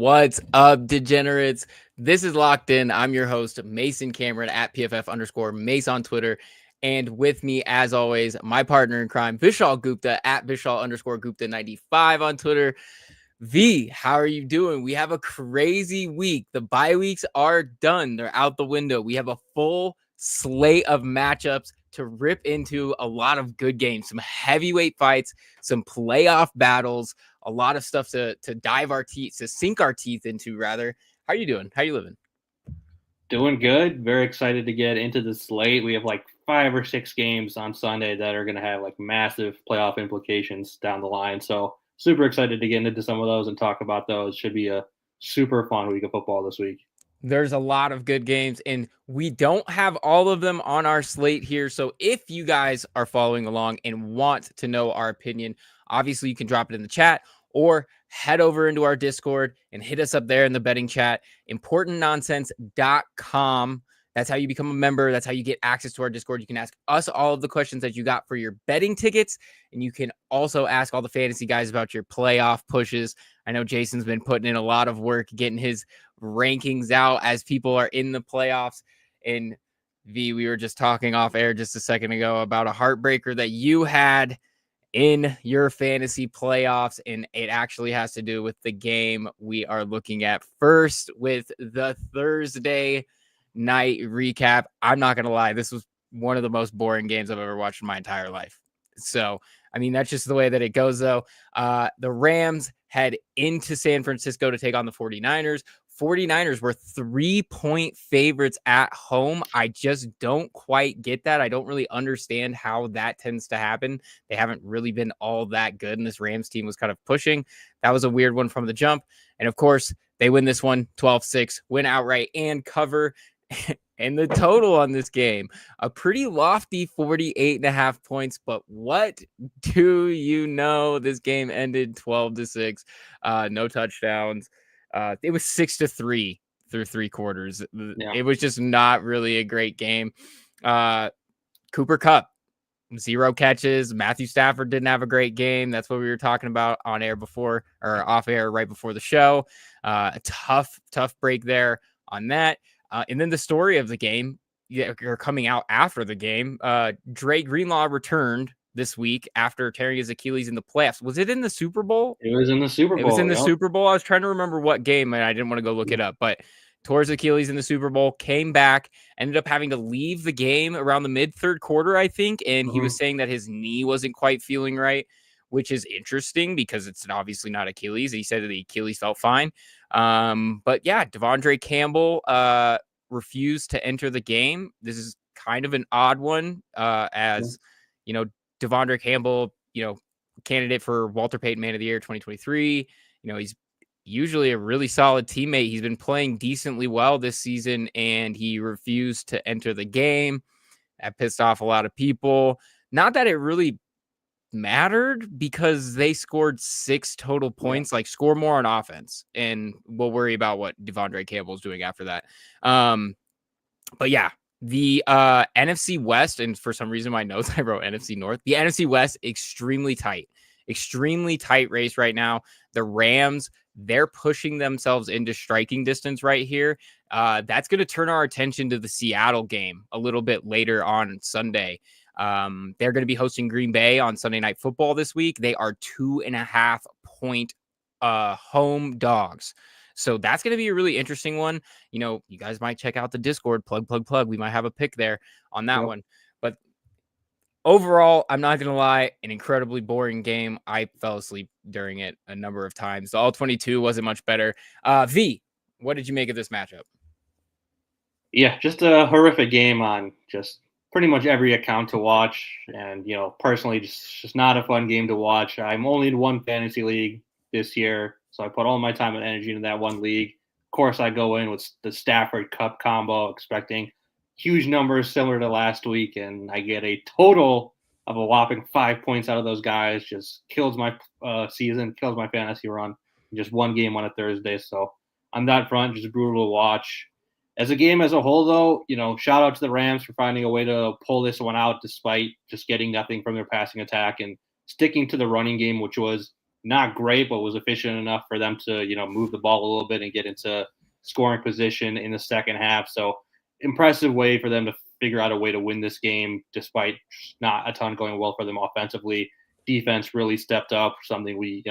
What's up, degenerates? This is Locked In. I'm your host, Mason Cameron at PFF_Mace on Twitter. And with me, as always, my partner in crime, Vishaal Gupta at Vishaal_Gupta95 on Twitter. V, how are you doing? We have a crazy week. The bye weeks are done. They're out the window. We have a full slate of matchups to rip into, a lot of good games, some heavyweight fights, some playoff battles, a lot of stuff to dive our teeth, to sink our teeth into, rather. How are you doing? How are you living? Doing good. Very excited to get into the slate. We have like 5 or 6 games on Sunday that are going to have like massive playoff implications down the line. So super excited to get into some of those and talk about those. Should be a super fun week of football this week. There's a lot of good games, and we don't have all of them on our slate here. So if you guys are following along and want to know our opinion, obviously you can drop it in the chat or head over into our Discord and hit us up there in the betting chat, importantnonsense.com. That's how you become a member. That's how you get access to our Discord. You can ask us all of the questions that you got for your betting tickets, and you can also ask all the fantasy guys about your playoff pushes. I know Jason's been putting in a lot of work getting his rankings out as people are in the playoffs. And V, we were just talking off air just a second ago about a heartbreaker that you had in your fantasy playoffs, and it actually has to do with the game we are looking at first with the Thursday night recap. I'm not gonna lie, this was one of the most boring games I've ever watched in my entire life. So I mean, that's just the way that it goes, though. The Rams head into San Francisco to take on the 49ers. 49ers were 3-point favorites at home. I just don't quite get that. I don't really understand how that tends to happen. They haven't really been all that good, and this Rams team was kind of pushing. That was a weird one from the jump. And of course, they win this one 12-6, win outright and cover. And the total on this game, a pretty lofty 48.5 points. But what do you know? This game ended 12-6. No touchdowns. It was 6-3 through 3 quarters. Yeah. It was just not really a great game. Cooper Kupp, 0 catches. Matthew Stafford didn't have a great game. That's what we were talking about on air before, or off air right before the show. A tough break there on that. And then the story of the game, are coming out after the game. Dre Greenlaw returned this week after tearing his Achilles in the playoffs. Was it in the Super Bowl? It was in the Super Bowl. It was in the Super Bowl. I was trying to remember what game, and I didn't want to go look it up, but tore his Achilles in the Super Bowl, came back, ended up having to leave the game around the mid-third quarter, I think, and he was saying that his knee wasn't quite feeling right, which is interesting because it's obviously not Achilles. He said that the Achilles felt fine. But yeah, Devondre Campbell refused to enter the game. This is kind of an odd one, as you know, Devondre Campbell, candidate for Walter Payton Man of the Year 2023. He's usually a really solid teammate. He's been playing decently well this season, and he refused to enter the game. That pissed off a lot of people. Not that it really mattered, because they scored 6 total points. Like, score more on offense, and we'll worry about what Devondre Campbell's doing after that. But yeah, the NFC West, and for some reason my notes I wrote NFC North. The NFC West, extremely tight race right now. The Rams, they're pushing themselves into striking distance right here. That's going to turn our attention to the Seattle game a little bit later on Sunday. They're going to be hosting Green Bay on Sunday Night Football this week. They are 2.5 point home dogs. So that's going to be a really interesting one. You guys might check out the Discord, plug. We might have a pick there on that one. But overall, I'm not going to lie, an incredibly boring game. I fell asleep during it a number of times. The All-22 wasn't much better. V, what did you make of this matchup? Yeah, just a horrific game on just pretty much every account to watch. And, personally, just not a fun game to watch. I'm only in one fantasy league this year, so I put all my time and energy into that one league. Of course, I go in with the Stafford Kupp combo, expecting huge numbers similar to last week, and I get a total of a whopping 5 points out of those guys. Just kills my season, kills my fantasy run. Just one game on a Thursday, so on that front, just brutal to watch. As a game as a whole, though, shout out to the Rams for finding a way to pull this one out despite just getting nothing from their passing attack and sticking to the running game, which was not great, but was efficient enough for them to, move the ball a little bit and get into scoring position in the second half. So impressive way for them to figure out a way to win this game, despite not a ton going well for them offensively. Defense really stepped up, something we,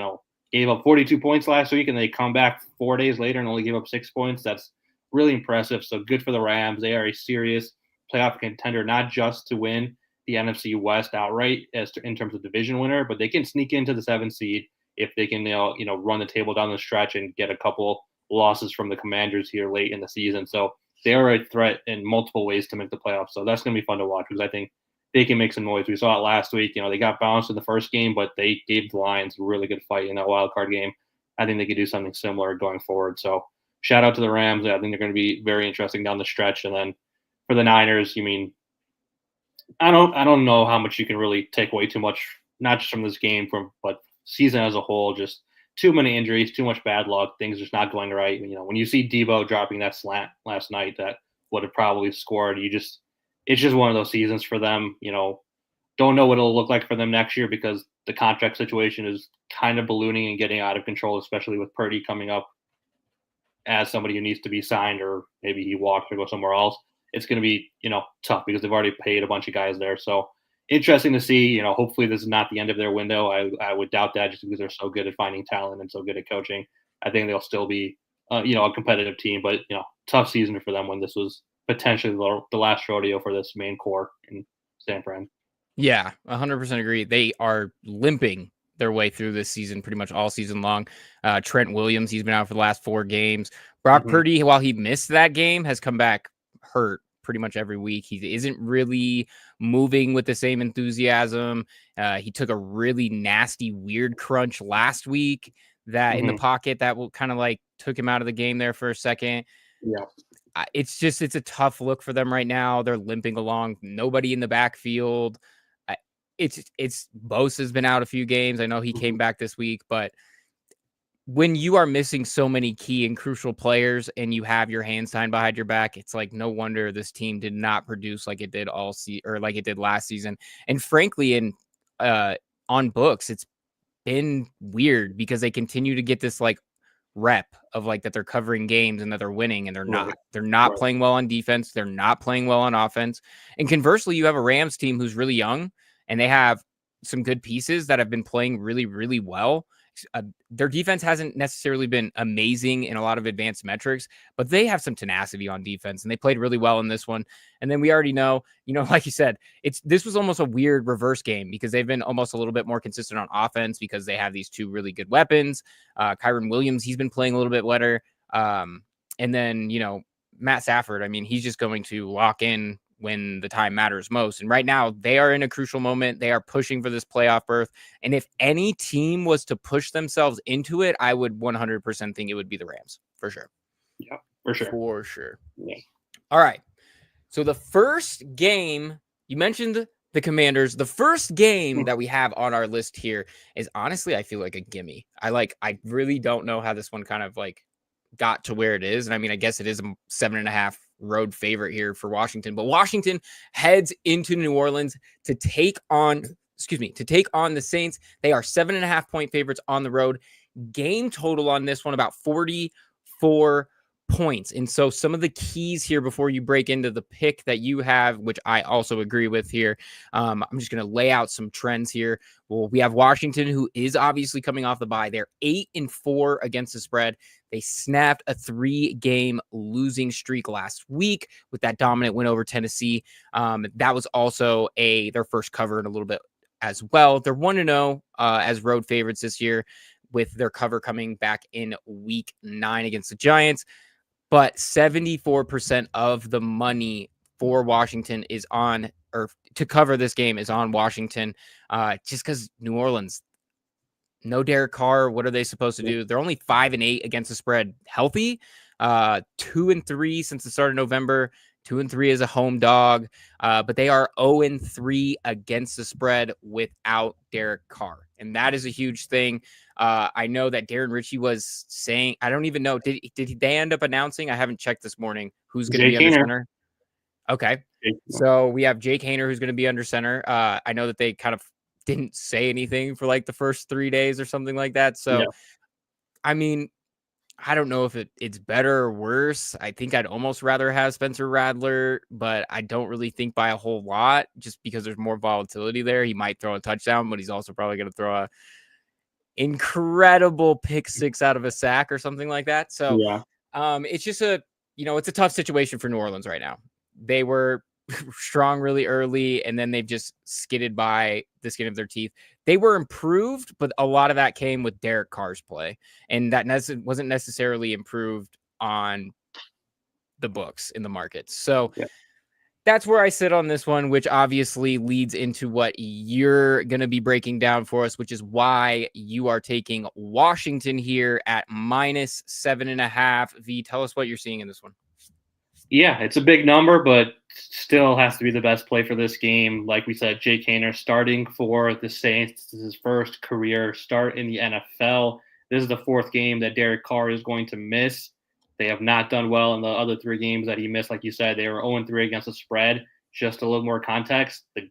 gave up 42 points last week, and they come back 4 days later and only give up 6 points. That's really impressive. So good for the Rams. They are a serious playoff contender, not just to win the NFC West outright in terms of division winner, but they can sneak into the 7th seed if they can, run the table down the stretch and get a couple losses from the Commanders here late in the season. So they are a threat in multiple ways to make the playoffs. So that's going to be fun to watch because I think they can make some noise. We saw it last week. They got bounced in the first game, but they gave the Lions a really good fight in that wild card game. I think they could do something similar going forward. So shout out to the Rams. I think they're going to be very interesting down the stretch. And then for the Niners, I don't know how much you can really take away too much, not just from this game, but season as a whole. Just too many injuries, too much bad luck, things just not going right. When you see Debo dropping that slant last night that would have probably scored, it's just one of those seasons for them. Don't know what it'll look like for them next year because the contract situation is kind of ballooning and getting out of control, especially with Purdy coming up as somebody who needs to be signed, or maybe he walks or goes somewhere else. It's going to be, tough because they've already paid a bunch of guys there. So interesting to see. Hopefully this is not the end of their window. I would doubt that just because they're so good at finding talent and so good at coaching. I think they'll still be, a competitive team, but, tough season for them when this was potentially the last rodeo for this main core in San Fran. Yeah, 100% agree. They are limping their way through this season pretty much all season long. Trent Williams, he's been out for the last 4 games. Brock Purdy, while he missed that game, has come back hurt pretty much every week. He isn't really moving with the same enthusiasm. He took a really nasty, weird crunch last week that in the pocket that will kind of like took him out of the game there for a second. Yeah. It's a tough look for them right now. They're limping along. Nobody in the backfield. It's Bosa's been out a few games. I know he came back this week, but when you are missing so many key and crucial players and you have your hands tied behind your back, it's like no wonder this team did not produce like it did like it did last season. And frankly, on books, it's been weird because they continue to get this like rep of like that they're covering games and that they're winning, and they're not playing well on defense. They're not playing well on offense. And conversely, you have a Rams team who's really young and they have some good pieces that have been playing really, really well. Their defense hasn't necessarily been amazing in a lot of advanced metrics, but they have some tenacity on defense and they played really well in this one. And then we already know, like you said, this was almost a weird reverse game because they've been almost a little bit more consistent on offense because they have these 2 really good weapons. Kyron Williams, he's been playing a little bit better. And then, Matt Stafford, he's just going to lock in when the time matters most. And right now they are in a crucial moment. They are pushing for this playoff berth. And if any team was to push themselves into it, I would 100% think it would be the Rams for sure. Yeah, for sure. For sure. Yeah. All right. So the first game, you mentioned the Commanders. The first game that we have on our list here is honestly, I feel like a gimme. I really don't know how this one kind of like got to where it is. And I guess it is a 7.5 road favorite here for Washington, but Washington heads into New Orleans to take on the Saints. They are 7.5 point favorites on the road. Game total on this one about 44 points. And so some of the keys here before you break into the pick that you have, which I also agree with here. I'm just going to lay out some trends here. Well, we have Washington, who is obviously coming off the bye. They're 8-4 against the spread. They snapped a 3-game losing streak last week with that dominant win over Tennessee. That was also their first cover in a little bit as well. They're 1-0 as road favorites this year, with their cover coming back in week 9 against the Giants. But 74% of the money for Washington is on, or to cover this game is on Washington, just because New Orleans, no Derek Carr. What are they supposed to do? They're only 5-8 against the spread healthy, 2-3 since the start of November, 2-3 as a home dog, but they are 0-3 against the spread without Derek Carr. And that is a huge thing. I know that Darren Ritchie was saying, I don't even know, did they end up announcing? I haven't checked this morning who's going to be under center. Okay. So we have Jake Haener, who's going to be under center. I know that they kind of didn't say anything for like the first 3 days or something like that. So, I mean, I don't know if it's better or worse. I think I'd almost rather have Spencer Rattler, but I don't really think by a whole lot just because there's more volatility there. He might throw a touchdown, but he's also probably going to throw a incredible pick six out of a sack or something like that. So it's just it's a tough situation for New Orleans right now. They were strong really early, and then they've just skidded by the skin of their teeth. They were improved, but a lot of that came with Derek Carr's play, and that wasn't necessarily improved on the books in the markets. So that's where I sit on this one, which obviously leads into what you're going to be breaking down for us, which is why you are taking Washington here at -7.5. V, tell us what you're seeing in this one. Yeah, it's a big number, but still has to be the best play for this game. Like we said, Jake Haener starting for the Saints. This is his first career start in the NFL. This is the fourth game that Derek Carr is going to miss. They have not done well in the other 3 games that he missed. Like you said, they were 0-3 against the spread. Just a little more context, the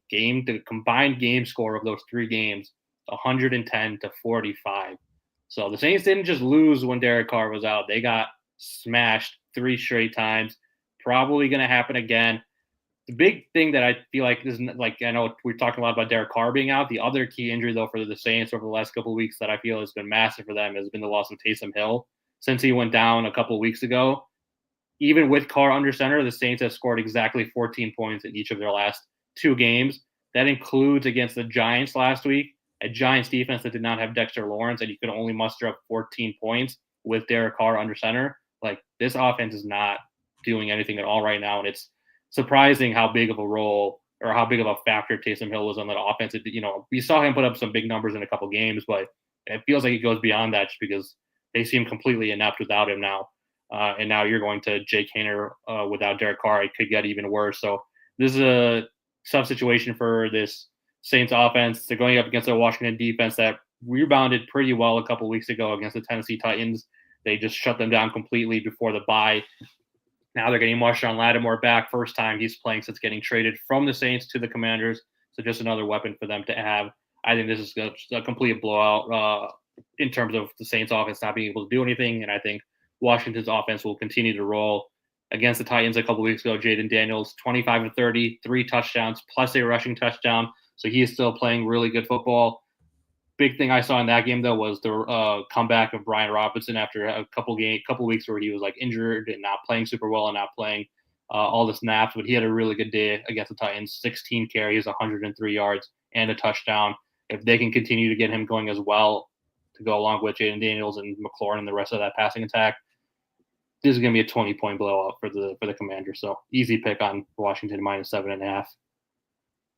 combined game score of those 3 games, 110-45. So the Saints didn't just lose when Derek Carr was out. They got smashed 3 straight times. Probably going to happen again. The big thing that I feel like is, like, I know we're talking a lot about Derek Carr being out. The other key injury, though, for the Saints over the last couple of weeks that I feel has been massive for them has been the loss of Taysom Hill. Since he went down a couple of weeks ago, even with Carr under center, the Saints have scored exactly 14 points in each of their last 2 games. That includes against the Giants last week, a Giants defense that did not have Dexter Lawrence, and you could only muster up 14 points with Derek Carr under center. Like, this offense is not doing anything at all right now, and it's surprising how big of a role or how big of a factor Taysom Hill was on that offense. We saw him put up some big numbers in a couple games, but it feels like it goes beyond that just because they seem completely inept without him now. And now you're going to Jake Haener without Derek Carr. It could get even worse. So this is a tough situation for this Saints offense. They're going up against a Washington defense that rebounded pretty well a couple weeks ago against the Tennessee Titans. They just shut them down completely before the bye. Now they're getting Marshawn Lattimore back. First time he's playing since getting traded from the Saints to the Commanders. So just another weapon for them to have. I think this is a complete blowout in terms of the Saints offense not being able to do anything. And I think Washington's offense will continue to roll. Against the Titans a couple weeks ago, Jaden Daniels, 25-30, 3 touchdowns, plus a rushing touchdown. So he is still playing really good football. Big thing I saw in that game, though, was the comeback of Brian Robinson after a couple weeks where he was like injured and not playing super well and not playing all the snaps. But he had a really good day against the Titans, 16 carries, 103 yards, and a touchdown. If they can continue to get him going as well to go along with Jaden Daniels and McLaurin and the rest of that passing attack, this is going to be a 20-point blowout for the Commanders. So easy pick on Washington -7.5.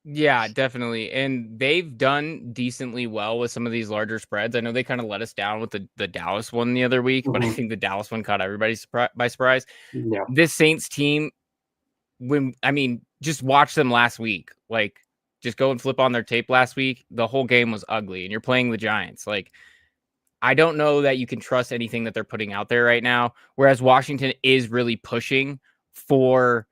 Yeah, definitely. And they've done decently well with some of these larger spreads. I know they kind of let us down with the Dallas one the other week, but I think the Dallas one caught everybody by surprise. Yeah. This Saints team, just watch them last week. Like, just go and flip on their tape last week. The whole game was ugly, and you're playing the Giants. Like, I don't know that you can trust anything that they're putting out there right now, whereas Washington is really pushing for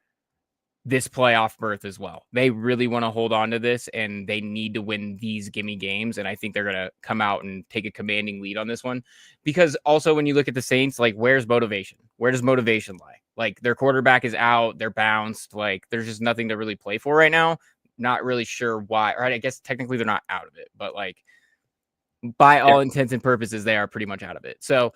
this playoff berth as well. They really want to hold on to this, and they need to win these gimme games. And I think they're going to come out and take a commanding lead on this one, because also when you look at the Saints, like, where's motivation? Where does motivation lie? Like, their quarterback is out, they're bounced. Like, there's just nothing to really play for right now. Not really sure why. Or I guess technically they're not out of it, but like, by all intents and purposes, they are pretty much out of it. So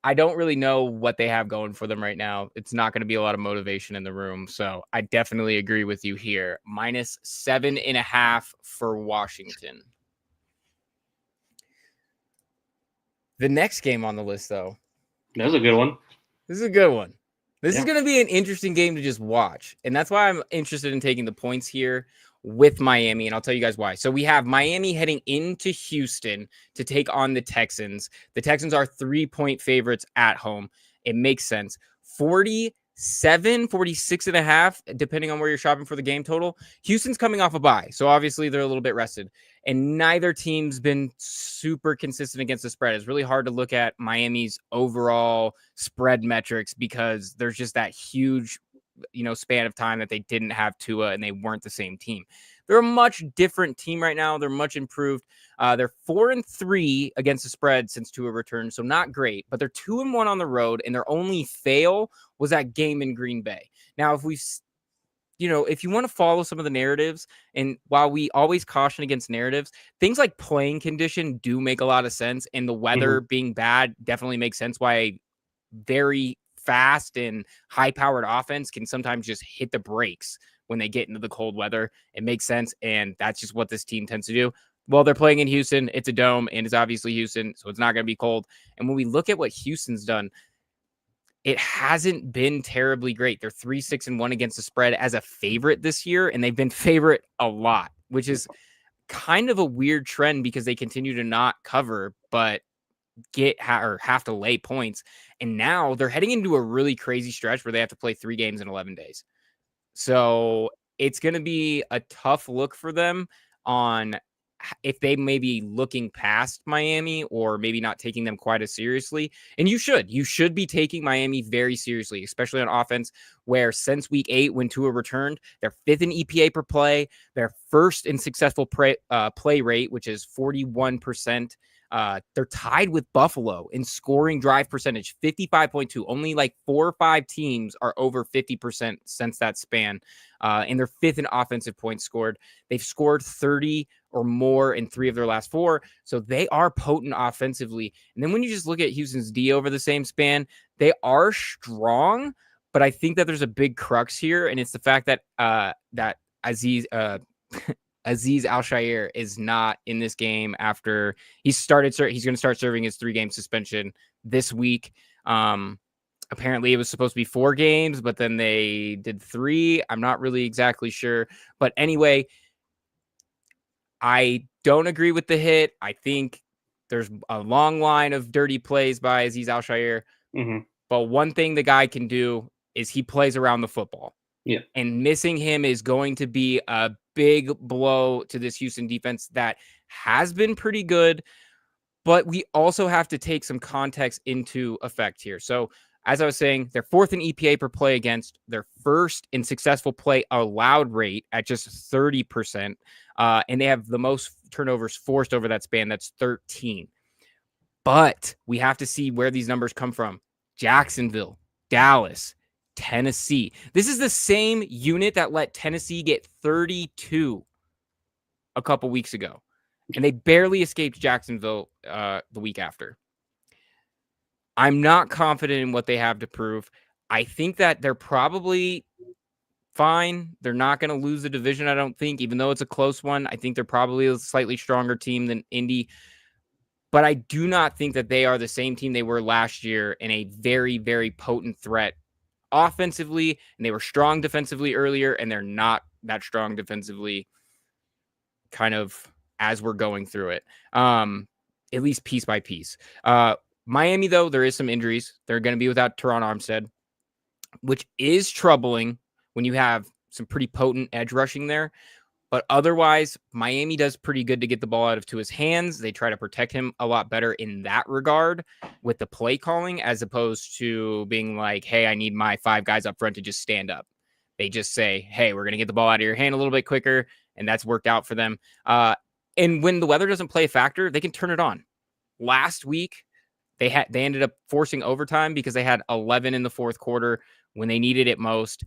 I don't really know what they have going for them right now. It's not going to be a lot of motivation in the room. So I definitely agree with you here. -7.5 for Washington. The next game on the list, though. That was a good one. This is a good one. This is going to be an interesting game to just watch. And that's why I'm interested in taking the points here with Miami, and I'll tell you guys why. So we have Miami heading into Houston to take on the Texans. The Texans are 3-point favorites at home. It makes sense. 46.5, depending on where you're shopping for the game total. Houston's coming off a bye, so obviously they're a little bit rested. And neither team's been super consistent against the spread. It's really hard to look at Miami's overall spread metrics because there's just that huge span of time that they didn't have Tua and they weren't the same team. they're a much different team right now. They're much improved. They're 4-3 against the spread since Tua returned, so not great, but they're 2-1 on the road, and their only fail was that game in Green Bay. Now, if you want to follow some of the narratives, and while we always caution against narratives, things like playing condition do make a lot of sense, and the weather being bad definitely makes sense why a very fast and high-powered offense can sometimes just hit the brakes when they get into the cold weather. It makes sense, and that's just what this team tends to do. Well, they're playing in Houston. It's a dome, and it's obviously Houston, so it's not going to be cold. And when we look at what Houston's done, it hasn't been terribly great. They're 3-6-1 against the spread as a favorite this year, and they've been favorite a lot, which is kind of a weird trend because they continue to not cover, but have to lay points. And now they're heading into a really crazy stretch where they have to play 3 games in 11 days. So it's going to be a tough look for them on if they may be looking past Miami or maybe not taking them quite as seriously. And you should be taking Miami very seriously, especially on offense, where since week 8, when Tua returned, they're 5th in EPA per play, they're 1st in successful play rate, which is 41%. They're tied with Buffalo in scoring drive percentage, 55.2. Only like 4 or 5 teams are over 50% since that span. And they're 5th in offensive points scored. They've scored 30 or more in 3 of their last 4. So they are potent offensively. And then when you just look at Houston's D over the same span, they are strong, but I think that there's a big crux here. And it's the fact that, that Aziz Al-Shaair is not in this game after he's going to start serving his 3-game suspension this week. Apparently it was supposed to be 4 games, but then they did 3. I'm not really exactly sure. But anyway, I don't agree with the hit. I think there's a long line of dirty plays by Aziz Al-Shaair. But one thing the guy can do is he plays around the football. Yeah. And missing him is going to be a big blow to this Houston defense that has been pretty good, but we also have to take some context into effect here. So as I was saying, they're 4th in EPA per play against, their 1st in successful play allowed rate at just 30%. And they have the most turnovers forced over that span. That's 13. But we have to see where these numbers come from. Jacksonville, Dallas, Tennessee. This is the same unit that let Tennessee get 32 a couple weeks ago, and they barely escaped Jacksonville the week after. I'm not confident in what they have to prove. I think that they're probably fine. They're not going to lose the division, I don't think, even though it's a close one. I think they're probably a slightly stronger team than Indy, but I do not think that they are the same team they were last year and a very, very potent threat offensively, and they were strong defensively earlier, and they're not that strong defensively kind of as we're going through it, at least piece by piece. Miami, though, there is some injuries. They're going to be without Teron Armstead, which is troubling when you have some pretty potent edge rushing there. But otherwise, Miami does pretty good to get the ball out of Tua's hands. They try to protect him a lot better in that regard with the play calling, as opposed to being like, hey, I need my 5 guys up front to just stand up. They just say, hey, we're going to get the ball out of your hand a little bit quicker, and that's worked out for them. And when the weather doesn't play a factor, they can turn it on. Last week, they ended up forcing overtime because they had 11 in the 4th quarter when they needed it most.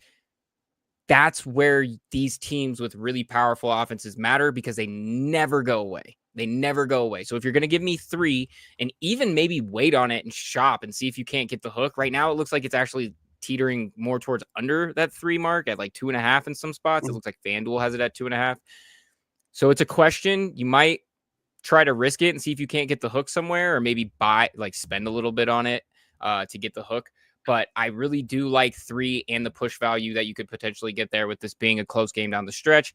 That's where these teams with really powerful offenses matter, because they never go away. They never go away. So if you're going to give me 3 and even maybe wait on it and shop and see if you can't get the hook, right now it looks like it's actually teetering more towards under that 3 mark at like 2.5 in some spots. It looks like FanDuel has it at 2.5. So it's a question. You might try to risk it and see if you can't get the hook somewhere, or maybe spend a little bit on it to get the hook. But I really do like 3 and the push value that you could potentially get there with this being a close game down the stretch.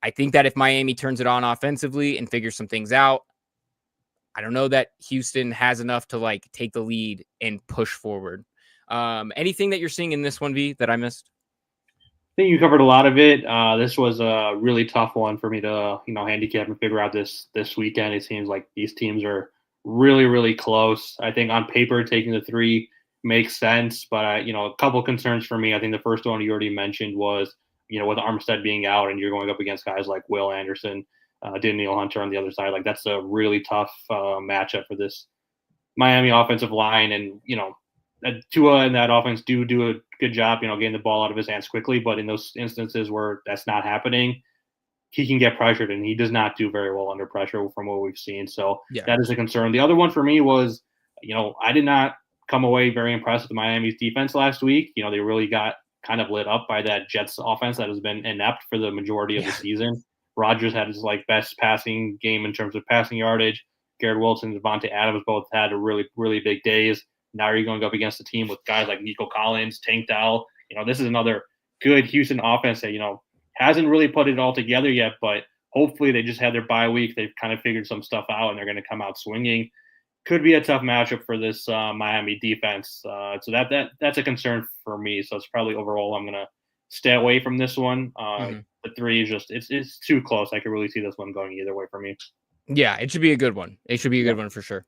I think that if Miami turns it on offensively and figures some things out, I don't know that Houston has enough to take the lead and push forward. Anything that you're seeing in this one, V, that I missed? I think you covered a lot of it. This was a really tough one for me to, handicap and figure out this weekend. It seems like these teams are really, really close. I think on paper, taking the 3 makes sense, but a couple concerns for me. I think the first one you already mentioned was with Armstead being out and you're going up against guys like Will Anderson, Daniel Hunter on the other side, like that's a really tough matchup for this Miami offensive line. And, Tua and that offense do a good job, getting the ball out of his hands quickly. But in those instances where that's not happening, he can get pressured, and he does not do very well under pressure from what we've seen. So that is a concern. The other one for me was, I did not come away very impressed with Miami's defense last week. They really got kind of lit up by that Jets offense that has been inept for the majority of the season. Rodgers had his best passing game in terms of passing yardage. Garrett Wilson and Devontae Adams both had a really, really big days. Now you're going up against a team with guys like Nico Collins, Tank Dell. This is another good Houston offense that, hasn't really put it all together yet, but hopefully they just had their bye week. They've kind of figured some stuff out, and they're going to come out swinging. Could be a tough matchup for this Miami defense. So that's a concern for me. So it's probably overall I'm going to stay away from this one. The 3 is just it's too close. I could really see this one going either way for me. Yeah, it should be a good one. It should be a good one for sure.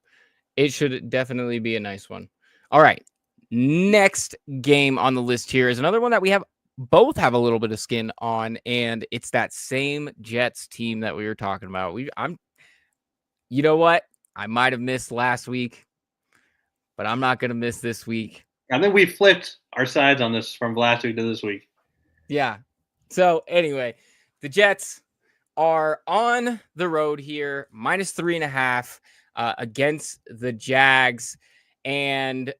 It should definitely be a nice one. All right. Next game on the list here is another one that we both have a little bit of skin on, and it's that same Jets team that we were talking about. You know what? I might have missed last week, but I'm not going to miss this week. I think we flipped our sides on this from last week to this week. Yeah. So anyway, the Jets are on the road here, -3.5 against the Jags, and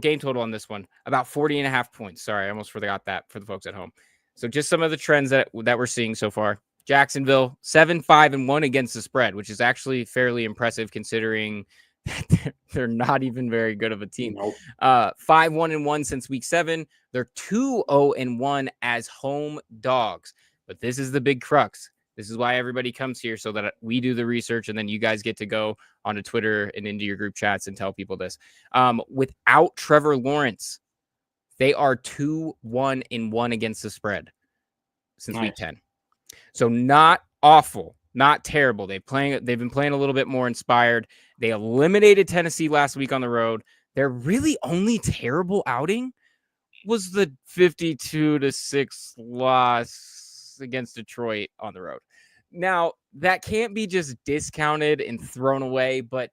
game total on this one, about 40.5 points. Sorry, I almost forgot that for the folks at home. So just some of the trends that we're seeing so far. Jacksonville 7-5-1 against the spread, which is actually fairly impressive considering that they're not even very good of a team. Nope. 5-1-1 since week 7. They're 2-0-1 as home dogs. But this is the big crux. This is why everybody comes here, so that we do the research, and then you guys get to go onto Twitter and into your group chats and tell people this. Without Trevor Lawrence, they are 2-1-1 against the spread since week 10. So not awful, not terrible. They've been playing a little bit more inspired. They eliminated Tennessee last week on the road. Their really only terrible outing was the 52-6 loss against Detroit on the road. Now, that can't be just discounted and thrown away, but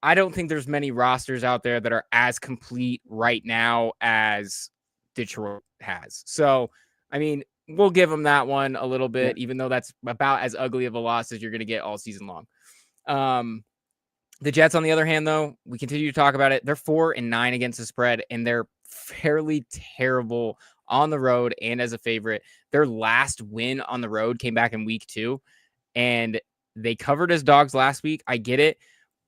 I don't think there's many rosters out there that are as complete right now as Detroit has. So, I mean, we'll give them that one a little bit, even though that's about as ugly of a loss as you're going to get all season long. The Jets, on the other hand, though, we continue to talk about it. They're 4-9 against the spread, and they're fairly terrible on the road and as a favorite. Their last win on the road came back in week 2, and they covered as dogs last week. I get it,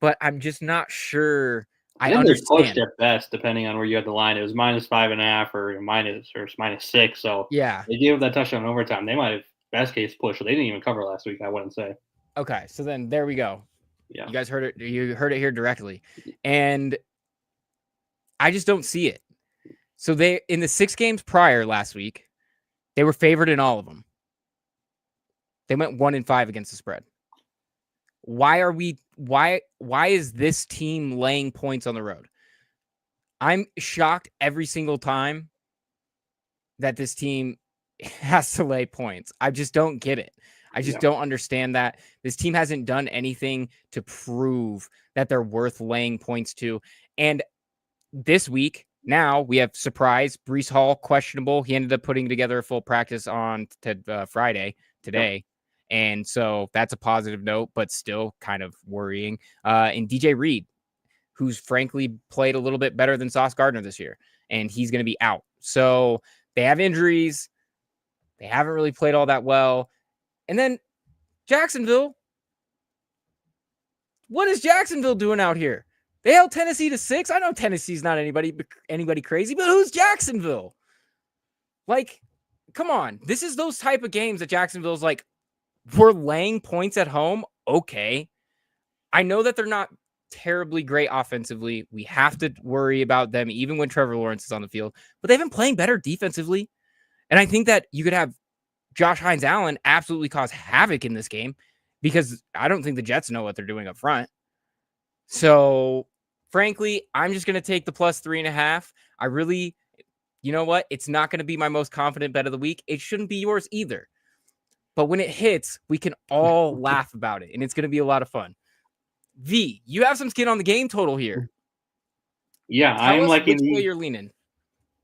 but I'm just not sure. I understand. They're pushed at best, depending on where you had the line. It was -5.5 or -6. So yeah, they gave that touchdown in overtime. They might have best case pushed. So they didn't even cover last week, I wouldn't say. Okay, so then there we go. Yeah, you guys heard it. You heard it here directly, and I just don't see it. So they, in the 6 games prior last week, they were favored in all of them. They went 1-5 against the spread. Why is this team laying points on the road? I'm shocked every single time that this team has to lay points. I just don't get it. I just don't understand that. This team hasn't done anything to prove that they're worth laying points to. And this week, now we have surprise. Breece Hall, questionable. He ended up putting together a full practice on Friday today. Yep. And so that's a positive note, but still kind of worrying. And DJ Reed, who's frankly played a little bit better than Sauce Gardner this year, and he's going to be out. So they have injuries. They haven't really played all that well. And then Jacksonville. What is Jacksonville doing out here? They held Tennessee to 6. I know Tennessee's not anybody crazy, but who's Jacksonville? Like, come on. This is those type of games that Jacksonville's like, we're laying points at home. Okay. I know that they're not terribly great offensively. We have to worry about them even when Trevor Lawrence is on the field, but they've been playing better defensively. And I think that you could have Josh Hines-Allen absolutely cause havoc in this game because I don't think the Jets know what they're doing up front. So frankly, I'm just going to take the +3.5. I really, you know what? It's not going to be my most confident bet of the week. It shouldn't be yours either. But when it hits, we can all laugh about it, and it's going to be a lot of fun. V, you have some skin on the game total here. Yeah, Tell us which way you're leaning.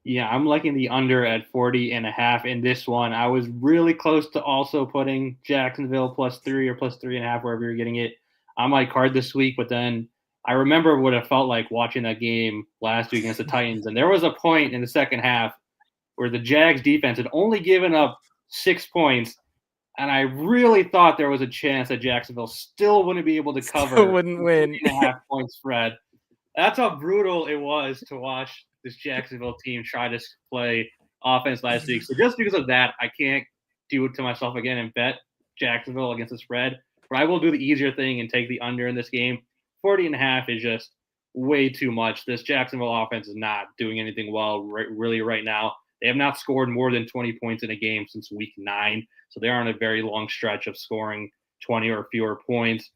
Yeah, I'm liking the under at 40.5 in this one. I was really close to also putting Jacksonville +3 or +3.5, wherever you're getting it, on my card this week. But then I remember what it felt like watching that game last week against the Titans. And there was a point in the second half where the Jags defense had only given up 6 points. And I really thought there was a chance that Jacksonville still wouldn't be able to cover. Still wouldn't win. 3.5 point spread. That's how brutal it was to watch this Jacksonville team try to play offense last week. So just because of that, I can't do it to myself again and bet Jacksonville against the spread. But I will do the easier thing and take the under in this game. 40.5 is just way too much. This Jacksonville offense is not doing anything well really right now. They have not scored more than 20 points in a game since week 9. So they are on a very long stretch of scoring 20 or fewer points.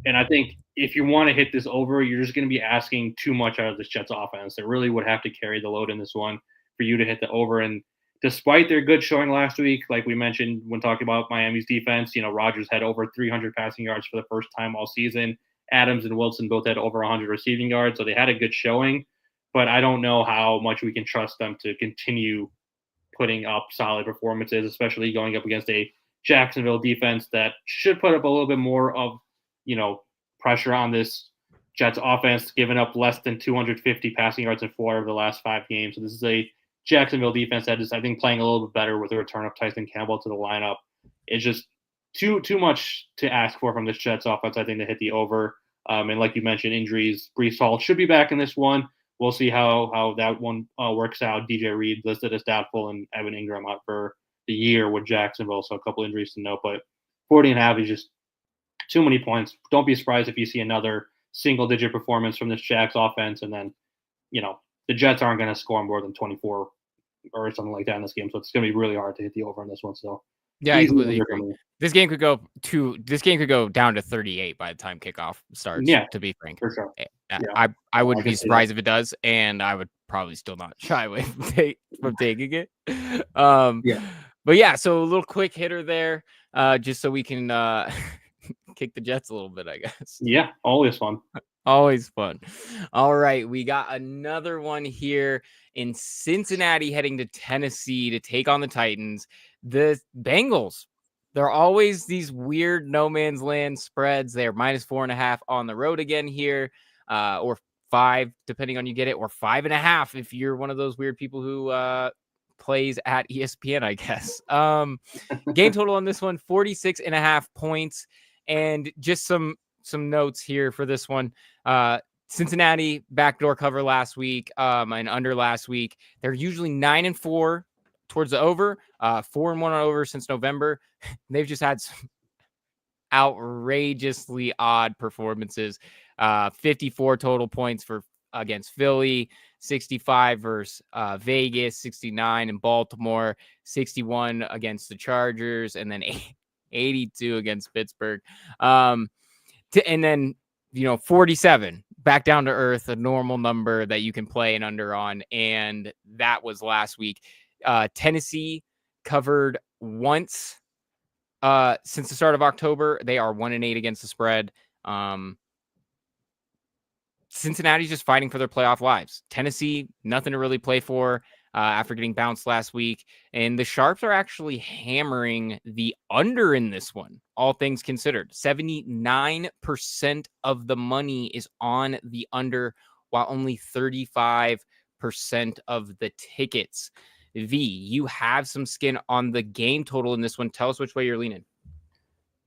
And I think if you want to hit this over, you're just going to be asking too much out of this Jets offense. They really would have to carry the load in this one for you to hit the over. And despite their good showing last week, like we mentioned when talking about Miami's defense, Rodgers had over 300 passing yards for the first time all season. Adams and Wilson both had over 100 receiving yards. So they had a good showing. But I don't know how much we can trust them to continue putting up solid performances, especially going up against a Jacksonville defense that should put up a little bit more of pressure on this Jets offense, giving up less than 250 passing yards in 4 of the last 5 games. So this is a Jacksonville defense that is, I think, playing a little bit better with the return of Tyson Campbell to the lineup. It's just too much to ask for from this Jets offense, I think, to hit the over. And like you mentioned, injuries. Breece Hall should be back in this one. We'll see how that one works out. DJ Reed listed as doubtful, and Evan Ingram out for the year with Jacksonville. So a couple injuries to note, but 40.5 is just too many points. Don't be surprised if you see another single-digit performance from this Jags offense, and then, the Jets aren't going to score more than 24 or something like that in this game. So it's going to be really hard to hit the over on this one. So yeah, I completely agree. This game could go down to 38 by the time kickoff starts. Yeah, to be frank, for sure. Yeah. I wouldn't be surprised if it does, and I would probably still not shy away from taking it. But yeah, so a little quick hitter there, just so we can kick the Jets a little bit, I guess. Yeah, always fun. Always fun. All right, we got another one here in Cincinnati heading to Tennessee to take on the Titans. The Bengals, they're always these weird no man's land spreads. They're -4.5 on the road again here, or 5, depending on you get it, or 5.5 if you're one of those weird people who plays at ESPN, I guess. Game total on this one, 46.5 points. And just some notes here for this one. Cincinnati backdoor cover last week, and under last week. They're usually 9-4 towards the over, 4-1 on over since November. They've just had some outrageously odd performances. 54 total points against Philly, 65 versus Vegas, 69 in Baltimore, 61 against the Chargers, and then 82 against Pittsburgh. And then, 47 back down to earth, a normal number that you can play an under on. And that was last week. Tennessee covered once since the start of October. They are 1-8 against the spread. Cincinnati's just fighting for their playoff lives. Tennessee, nothing to really play for after getting bounced last week. And the Sharps are actually hammering the under in this one, all things considered. 79% of the money is on the under, while only 35% of the tickets. V, you have some skin on the game total in this one. Tell us which way you're leaning.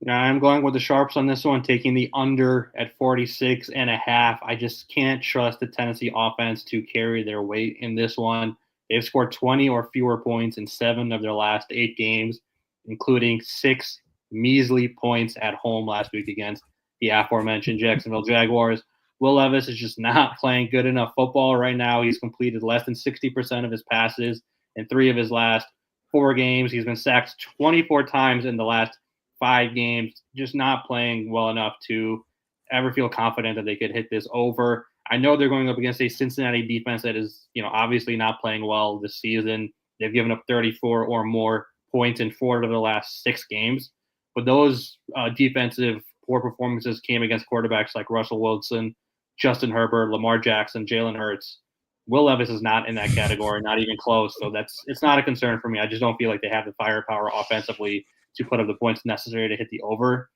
Now I'm going with the Sharps on this one, taking the under at 46.5. I just can't trust the Tennessee offense to carry their weight in this one. They've scored 20 or fewer points in 7 of their last 8 games, including 6 measly points at home last week against the aforementioned Jacksonville Jaguars. Will Levis is just not playing good enough football right now. He's completed less than 60% of his passes in 3 of his last 4 games. He's been sacked 24 times in the last 5 games, just not playing well enough to ever feel confident that they could hit this over. I know they're going up against a Cincinnati defense that is, obviously not playing well this season. They've given up 34 or more points in 4 of the last 6 games. But those defensive poor performances came against quarterbacks like Russell Wilson, Justin Herbert, Lamar Jackson, Jalen Hurts. Will Levis is not in that category, not even close. So it's not a concern for me. I just don't feel like they have the firepower offensively to put up the points necessary to hit the over.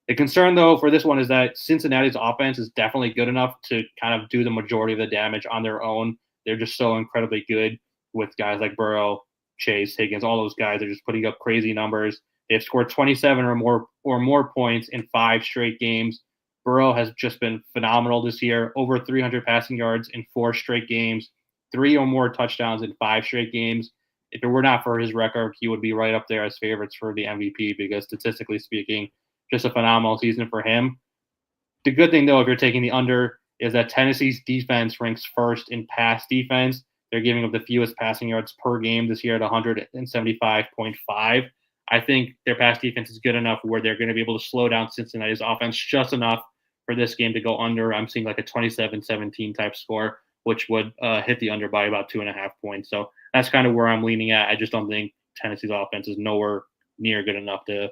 The concern, though, for this one is that Cincinnati's offense is definitely good enough to kind of do the majority of the damage on their own. They're just so incredibly good with guys like Burrow, Chase, Higgins, all those guys are just putting up crazy numbers. They've scored 27 or more points in 5 straight games. Burrow has just been phenomenal this year, over 300 passing yards in 4 straight games, 3 or more touchdowns in 5 straight games. If it were not for his record, he would be right up there as favorites for the MVP because statistically speaking, just a phenomenal season for him. The good thing, though, if you're taking the under, is that Tennessee's defense ranks first in pass defense. They're giving up the fewest passing yards per game this year at 175.5. I think their pass defense is good enough where they're going to be able to slow down Cincinnati's offense just enough for this game to go under. I'm seeing like a 27-17 type score, which would hit the under by about 2.5 points. So that's kind of where I'm leaning at. I just don't think Tennessee's offense is nowhere near good enough to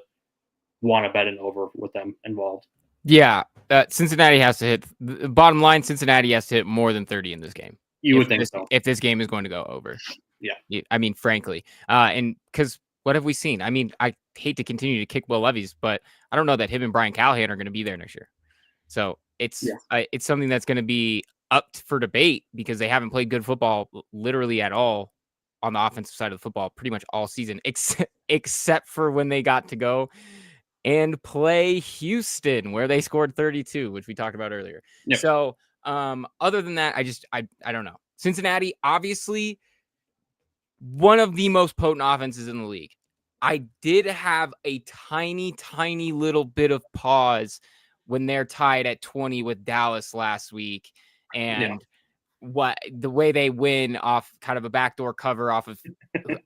want to bet an over with them involved. Yeah, Cincinnati has to hit. Bottom line, Cincinnati has to hit more than 30 in this game. You would think so. If this game is going to go over. Yeah. I mean, frankly. And because what have we seen? I mean, I hate to continue to kick Will Levis, but I don't know that him and Brian Callahan are going to be there next year. So it's something that's going to be up for debate because they haven't played good football literally at all on the offensive side of the football pretty much all season, except for when they got to go and play Houston, where they scored 32, which we talked about earlier. Yep. So other than that, I don't know. Cincinnati, obviously, one of the most potent offenses in the league. I did have a tiny, tiny little bit of pause when they're tied at 20 with Dallas last week. And the way they win off kind of a backdoor cover off of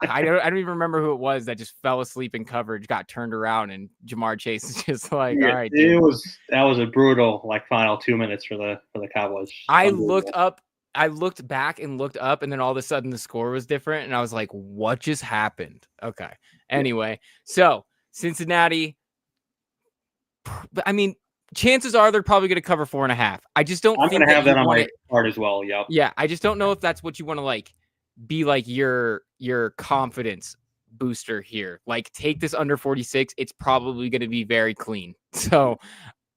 I don't even remember who it was that just fell asleep in coverage, got turned around, and Jamar Chase is just like, all right, dude. That was a brutal final 2 minutes for the Cowboys. I looked back and looked up, and then all of a sudden the score was different, and I was like, what just happened? Okay. Anyway, so Cincinnati, I mean, chances are they're probably going to cover 4.5. I just don't think I'm going to have that on my card as well. Yep. Yeah. I just don't know if that's what you want to be like your confidence booster here. Like, take this under 46. It's probably going to be very clean. So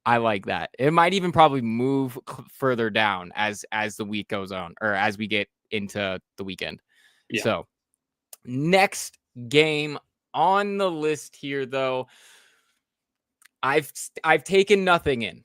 I like that. It might even probably move further down as the week goes on, or as we get into the weekend. Yeah. So next game on the list here, though, I've taken nothing in.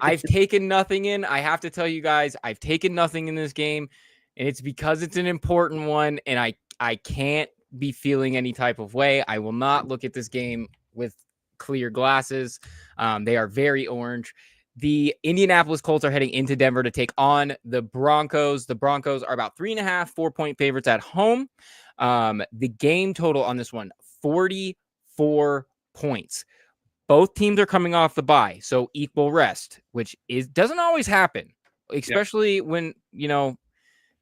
I've taken nothing in. I have to tell you guys, I've taken nothing in this game, and it's because it's an important one, and I can't be feeling any type of way. I will not look at this game with clear glasses. They are very orange. The Indianapolis Colts are heading into Denver to take on the Broncos. The Broncos are about 3.5, 4-point favorites at home. The game total on this one, 44 points. Both teams are coming off the bye, so equal rest, which doesn't always happen, especially when,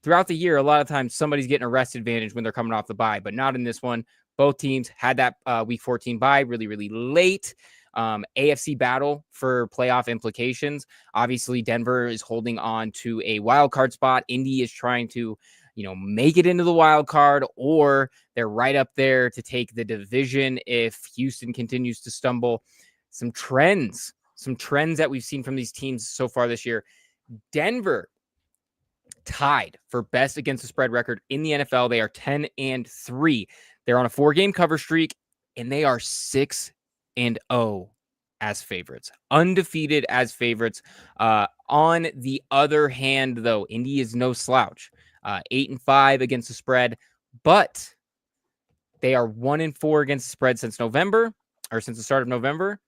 throughout the year, a lot of times somebody's getting a rest advantage when they're coming off the bye, but not in this one. Both teams had that week 14 bye really, really late. AFC battle for playoff implications. Obviously, Denver is holding on to a wild card spot. Indy is trying to make it into the wild card, or they're right up there to take the division if Houston continues to stumble. Some trends that we've seen from these teams so far this year. Denver tied for best against the spread record in the NFL. They are 10-3. They're on a 4-game cover streak, and they are 6-0 as favorites, undefeated as favorites. On the other hand, though, Indy is no slouch. 8-5 against the spread, but they are 1-4 against the spread since the start of November.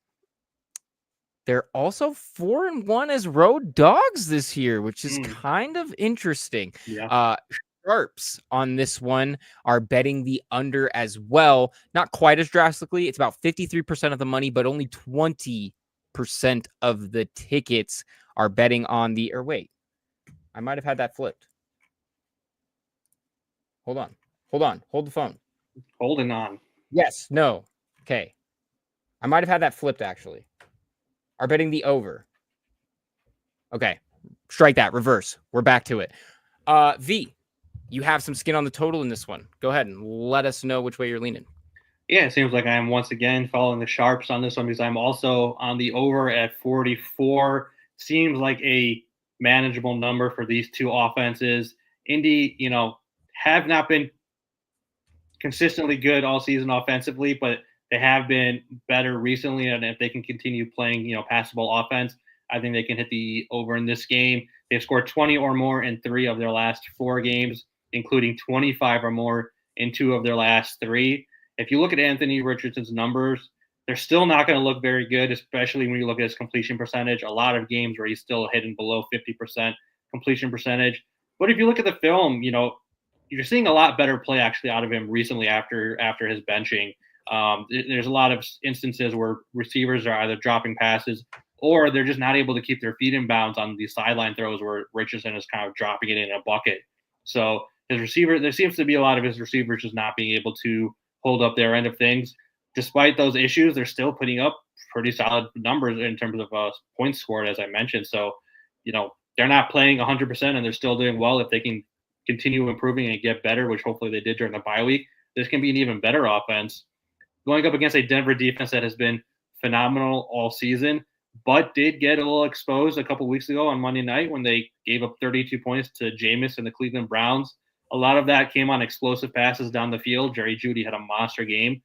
They're also 4-1 as road dogs this year, which is kind of interesting. Yeah. Sharps on this one are betting the under as well. Not quite as drastically. It's about 53% of the money, but only 20% of the tickets are betting on the, or wait, I might have had that flipped. Hold on. Hold the phone. Holding on. Yes. No. Okay. I might have had that flipped, actually. Are betting the over. Okay. Strike that. Reverse. We're back to it. V, you have some skin on the total in this one. Go ahead and let us know which way you're leaning. Yeah, it seems like I am once again following the sharps on this one because I'm also on the over at 44. Seems like a manageable number for these two offenses. Indy, have not been consistently good all season offensively, but they have been better recently. And if they can continue playing, passable offense, I think they can hit the over in this game. They've scored 20 or more in 3 of their last 4 games, including 25 or more in 2 of their last 3. If you look at Anthony Richardson's numbers, they're still not going to look very good, especially when you look at his completion percentage. A lot of games where he's still hitting below 50% completion percentage. But if you look at the film, you're seeing a lot better play actually out of him recently after his benching. There's a lot of instances where receivers are either dropping passes or they're just not able to keep their feet in bounds on these sideline throws where Richardson is kind of dropping it in a bucket. So there seems to be a lot of his receivers just not being able to hold up their end of things. Despite those issues, they're still putting up pretty solid numbers in terms of points scored, as I mentioned. So, they're not playing 100% and they're still doing well. If they can continue improving and get better, which hopefully they did during the bye week, this can be an even better offense. Going up against a Denver defense that has been phenomenal all season, but did get a little exposed a couple weeks ago on Monday night when they gave up 32 points to Jameis and the Cleveland Browns. A lot of that came on explosive passes down the field. Jerry Jeudy had a monster game.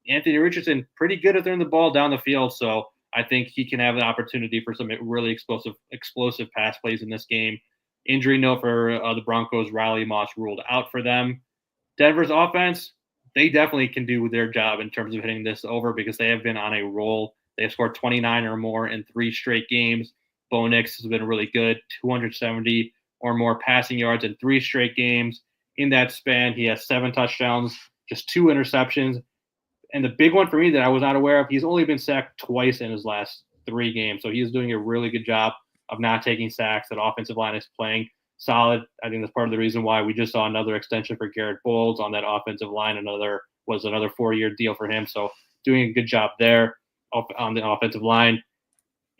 Anthony Richardson, pretty good at throwing the ball down the field, so I think he can have an opportunity for some really explosive pass plays in this game. Injury note for the Broncos, Riley Moss ruled out for them. Denver's offense, they definitely can do their job in terms of hitting this over because they have been on a roll. They have scored 29 or more in 3 straight games. Bo Nix has been really good, 270 or more passing yards in 3 straight games. In that span, he has 7 touchdowns, just 2 interceptions. And the big one for me that I was not aware of, he's only been sacked twice in his last 3 games. So he's doing a really good job of not taking sacks. That offensive line is playing solid. I think that's part of the reason why we just saw another extension for Garrett Bowles on that offensive line. Another 4-year deal for him. So doing a good job there on the offensive line.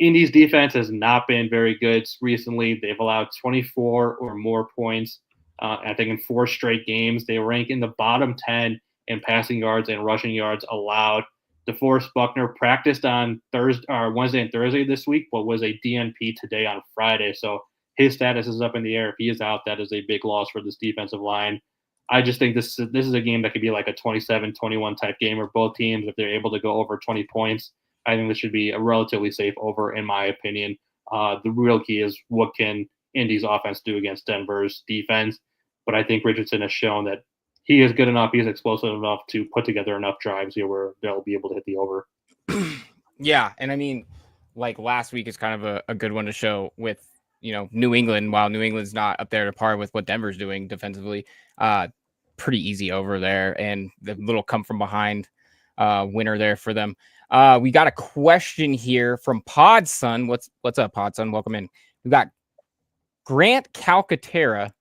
Indy's defense has not been very good recently. They've allowed 24 or more points, I think, in 4 straight games. They rank in the bottom 10 in passing yards and rushing yards allowed. DeForest Buckner practiced on Wednesday and Thursday this week, but was a DNP today on Friday. So his status is up in the air. If he is out, that is a big loss for this defensive line. I just think this is a game that could be like a 27-21 type game where both teams, if they're able to go over 20 points, I think this should be a relatively safe over, in my opinion. The real key is what can Indy's offense do against Denver's defense. But I think Richardson has shown that he is good enough, he's explosive enough to put together enough drives here where they'll be able to hit the over. Yeah, and I mean, like last week is kind of a good one to show with, New England. While New England's not up there to par with what Denver's doing defensively, pretty easy over there, and the little come from behind winner there for them. We got a question here from Podson. What's up, Podson? Welcome in. We got Grant Calcaterra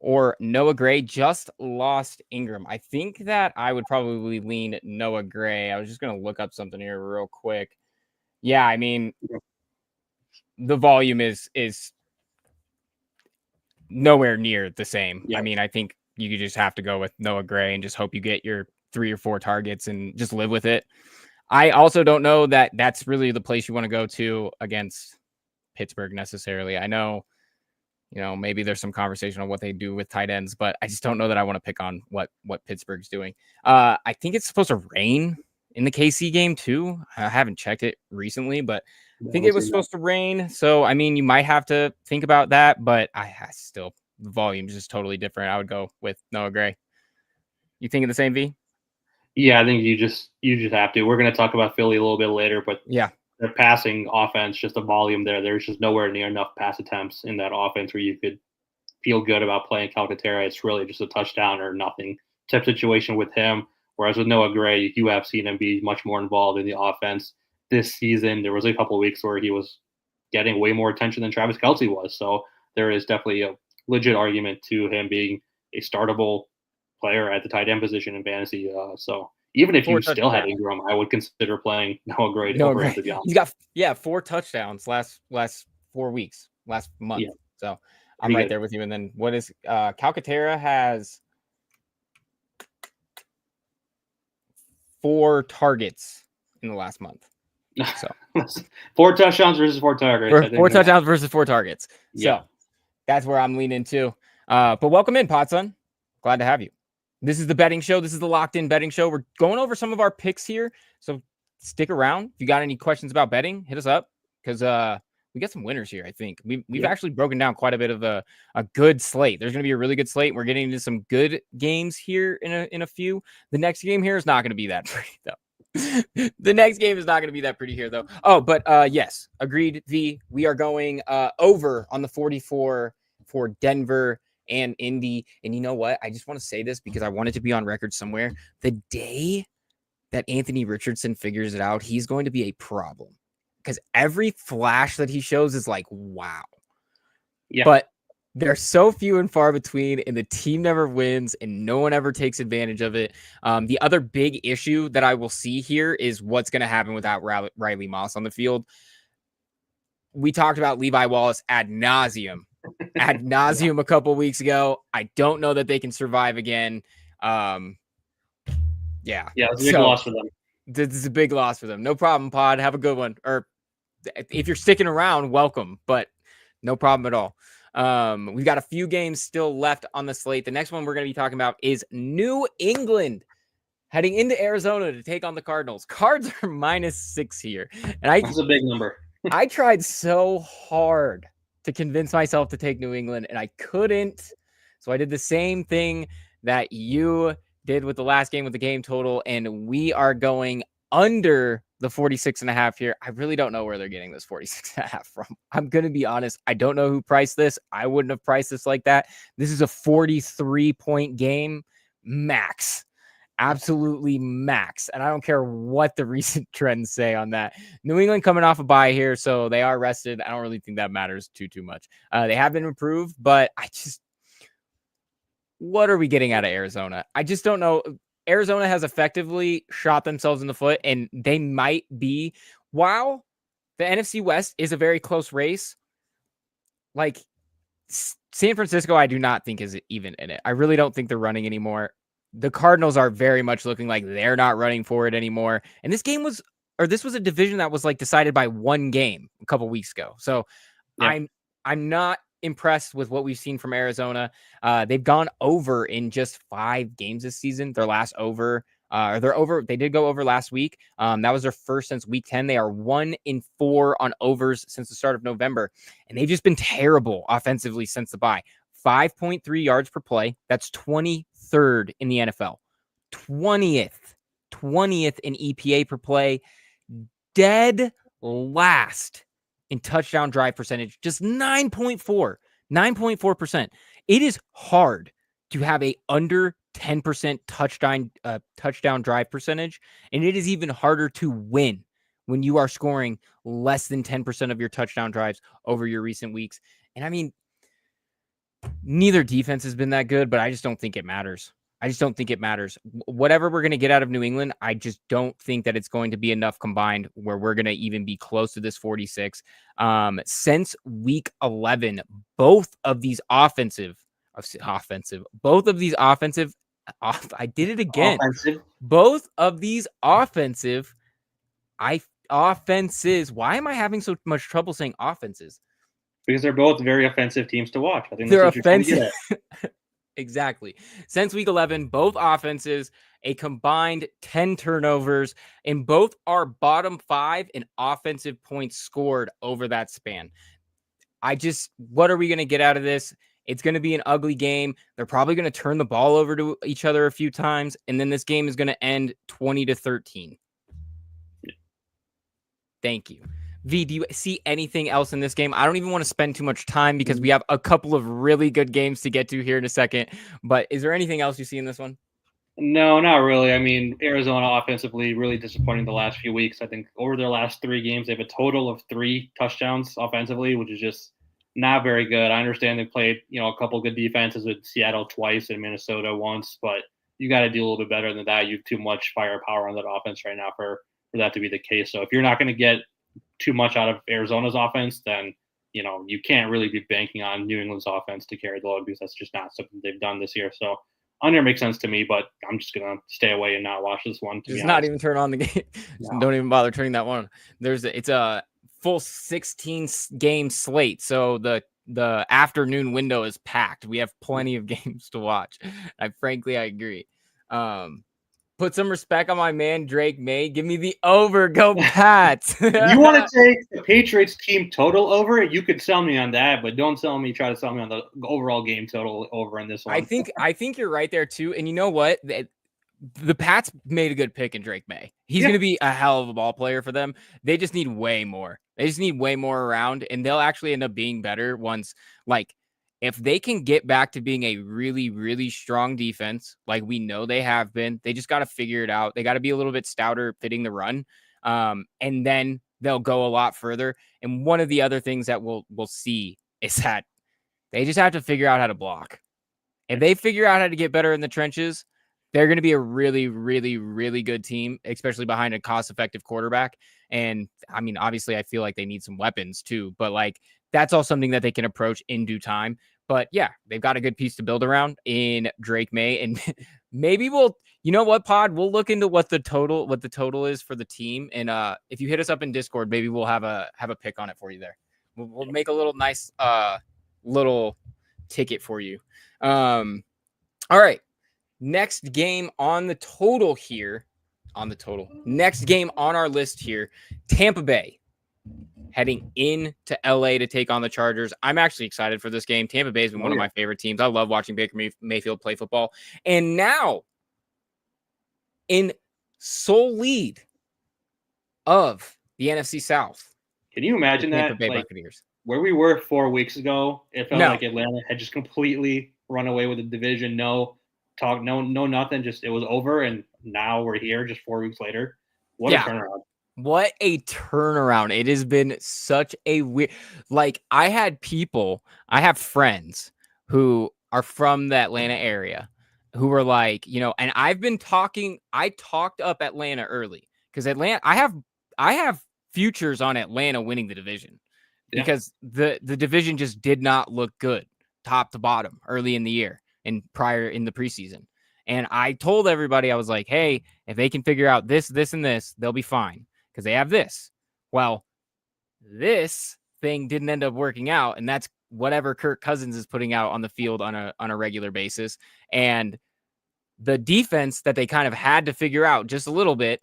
or Noah Gray just lost Ingram. I think that I would probably lean Noah Gray. I was just going to look up something here real quick. Yeah, I mean, the volume is nowhere near the same. Yeah. I mean, I think you just have to go with Noah Gray and just hope you get your 3 or 4 targets and just live with it. I also don't know that that's really the place you want to go to against Pittsburgh necessarily. I know, maybe there's some conversation on what they do with tight ends, but I just don't know that I want to pick on what Pittsburgh's doing. I think it's supposed to rain in the KC game too. I haven't checked it recently, but I think it was supposed to rain. So, I mean, you might have to think about that, but I still, the volume is just totally different. I would go with Noah Gray. You thinking the same, V? Yeah, I think you just have to. We're going to talk about Philly a little bit later, but yeah, their passing offense, just the volume there. There's just nowhere near enough pass attempts in that offense where you could feel good about playing Calcaterra. It's really just a touchdown or nothing type situation with him. Whereas with Noah Gray, you have seen him be much more involved in the offense this season. There was a couple of weeks where he was getting way more attention than Travis Kelce was. So there is definitely a legit argument to him being a startable player at the tight end position in fantasy. So even if you still had Ingram, I would consider playing Noah Gray over him, to be honest. He's got 4 touchdowns last 4 weeks, last month. Yeah. So I'm right there with you. And then what is Calcaterra has 4 targets in the last month. So 4 touchdowns versus 4 targets. 4 touchdowns versus 4 targets. So that's where I'm leaning to. But welcome in, Potson. Glad to have you. This is the betting show. This is the Locked In Betting Show. We're going over some of our picks here. So stick around. If you got any questions about betting, hit us up, because we got some winners here, I think. We've actually broken down quite a bit of a good slate. There's going to be a really good slate. We're getting into some good games here in a few. The next game here is not going to be that pretty, though. The next game is not going to be that pretty here, though. Oh, but yes, agreed, V. We are going over on the 44 for Denver and Indy. And you know what? I just want to say this because I want it to be on record somewhere. The day that Anthony Richardson figures it out, he's going to be a problem, because every flash that he shows is like, wow. Yeah. But they're so few and far between, and the team never wins, and no one ever takes advantage of it. The other big issue that I will see here is what's going to happen without Riley Moss on the field. We talked about Levi Wallace ad nauseum a couple weeks ago. I don't know that they can survive again. It's a big loss for them. This is a big loss for them. No problem, Pod. Have a good one. Or if you're sticking around, welcome, but no problem at all. We've got a few games still left on the slate. The next one we're going to be talking about is New England heading into Arizona to take on the Cardinals. Cards are -6 here. And that's a big number. I tried so hard to convince myself to take New England, and I couldn't. So I did the same thing that you did with the last game with the game total, and we are going under the 46.5 here. I really don't know where they're getting this 46.5 from. I'm going to be honest. I don't know who priced this. I wouldn't have priced this like that. This is a 43-point game max. Absolutely max. And I don't care what the recent trends say on that. New England coming off a bye here, so they are rested. I don't really think that matters too much. They have been improved, but what are we getting out of Arizona? I just don't know. Arizona has effectively shot themselves in the foot, and they might be, while the NFC West is a very close race, like San Francisco, I do not think is even in it. I really don't think they're running anymore. The Cardinals are very much looking like they're not running for it anymore. And this was a division that was like decided by one game a couple weeks ago. So I'm not impressed with what we've seen from Arizona. They've gone over in just 5 games this season. Their last over, they did go over last week. That was their first since week 10. They are 1-4 on overs since the start of November. And they've just been terrible offensively since the bye. 5.3 yards per play. That's 23rd in the NFL. 20th in EPA per play. Dead last in touchdown drive percentage, just 9.4%. It is hard to have a under 10% touchdown drive percentage, and it is even harder to win when you are scoring less than 10% of your touchdown drives over your recent weeks. And I mean, neither defense has been that good, but I just don't think it matters. Whatever we're going to get out of New England, I just don't think that it's going to be enough combined where we're going to even be close to this 46. Since week 11, both of these offensive, I did it again. Both of these offenses, why am I having so much trouble saying offenses? Because they're both very offensive teams to watch. I think they're offensive. Exactly. Since week 11, both offenses, a combined 10 turnovers, and both are bottom 5 in offensive points scored over that span. What are we going to get out of this? It's going to be an ugly game. They're probably going to turn the ball over to each other a few times, and then this game is going to end 20-13. Thank you. V, do you see anything else in this game? I don't even want to spend too much time because we have a couple of really good games to get to here in a second. But is there anything else you see in this one? No, not really. I mean, Arizona offensively really disappointing the last few weeks. I think over their last 3 games, they have a total of 3 touchdowns offensively, which is just not very good. I understand they played, a couple good defenses with Seattle twice and Minnesota once, but you got to do a little bit better than that. You have too much firepower on that offense right now for that to be the case. So if you're not going to get too much out of Arizona's offense, then you can't really be banking on New England's offense to carry the load because that's just not something they've done this year. So under makes sense to me, but I'm just gonna stay away and not watch this one. To Just be not honest, even turn on the game. no. Don't even bother turning that one on. It's a full 16 game slate, so the afternoon window is packed. We have plenty of games to watch. I agree. Put some respect on my man Drake May. Give me the over. Go Pats. You want to take the Patriots team total over? You could sell me on that, but don't try to sell me on the overall game total over in this one. I think you're right there too. And you know what? The Pats made a good pick in Drake May. He's going to be a hell of a ball player for them. They just need way more. They just need way more around, and they'll actually end up being better once, if they can get back to being a really, really strong defense, like we know they have been. They just got to figure it out. They got to be a little bit stouter fitting the run, and then they'll go a lot further. And one of the other things that we'll see is that they just have to figure out how to block. If they figure out how to get better in the trenches, they're going to be a really, really, really good team, especially behind a cost-effective quarterback. And I mean, obviously, I feel like they need some weapons too, but that's all something that they can approach in due time. But yeah, they've got a good piece to build around in Drake May, and maybe Pod, we'll look into what the total is for the team, and if you hit us up in Discord, maybe we'll have a pick on it for you there. We'll make a little nice little ticket for you. All right. Next game on the total here. Next game on our list here. Tampa Bay heading into LA to take on the Chargers. I'm actually excited for this game. Tampa Bay has been one of my favorite teams. I love watching Baker Mayfield play football. And now, in sole lead of the NFC South. Can you imagine that? Tampa Bay Buccaneers. Where we were 4 weeks ago, it felt like Atlanta had just completely run away with the division. No talk, no nothing. Just it was over, and now we're here just 4 weeks later. What a turnaround. What a turnaround. It has been such a weird, I have friends who are from the Atlanta area who were and I talked up Atlanta early because I have futures on Atlanta winning the division because the division just did not look good top to bottom early in the year and prior in the preseason. And I told everybody, I was like, hey, if they can figure out this, and this, they'll be fine because they have this. Well, this thing didn't end up working out, and that's whatever Kirk Cousins is putting out on the field on a regular basis. And the defense that they kind of had to figure out just a little bit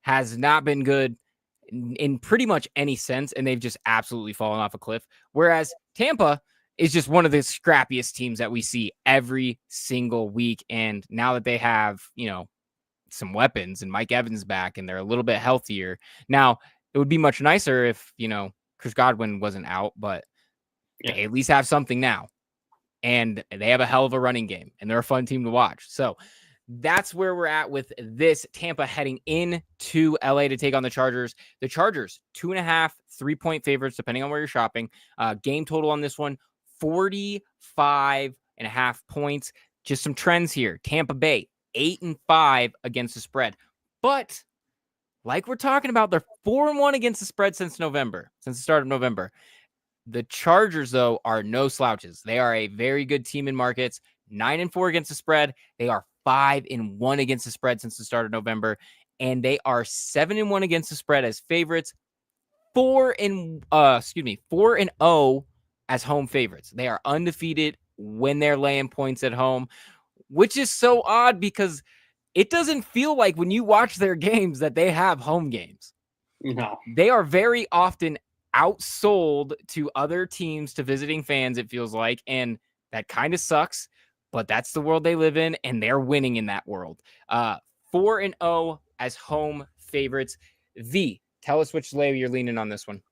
has not been good in pretty much any sense, and they've just absolutely fallen off a cliff. Whereas Tampa is just one of the scrappiest teams that we see every single week. And now that they have, some weapons and Mike Evans back and they're a little bit healthier. Now, it would be much nicer if, Chris Godwin wasn't out, but they at least have something now. And they have a hell of a running game, and they're a fun team to watch. So that's where we're at with this. Tampa heading into LA to take on the Chargers. The Chargers, 2.5, 3-point favorites, depending on where you're shopping. Game total on this one, 45.5 points. Just some trends here. Tampa Bay, 8-5 against the spread. But like we're talking about, they're 4-1 against the spread since the start of November. The Chargers, though, are no slouches. They are a very good team in markets. 9-4 against the spread. They are 5-1 against the spread since the start of November. And they are 7-1 against the spread as favorites. 4-0 as home favorites. They are undefeated when they're laying points at home, which is so odd because it doesn't feel like when you watch their games that they have home games. No. They are very often outsold to other teams, to visiting fans, it feels like, and that kind of sucks, but that's the world they live in, and they're winning in that world. 4-0 as home favorites. Tell us which way you're leaning on this one.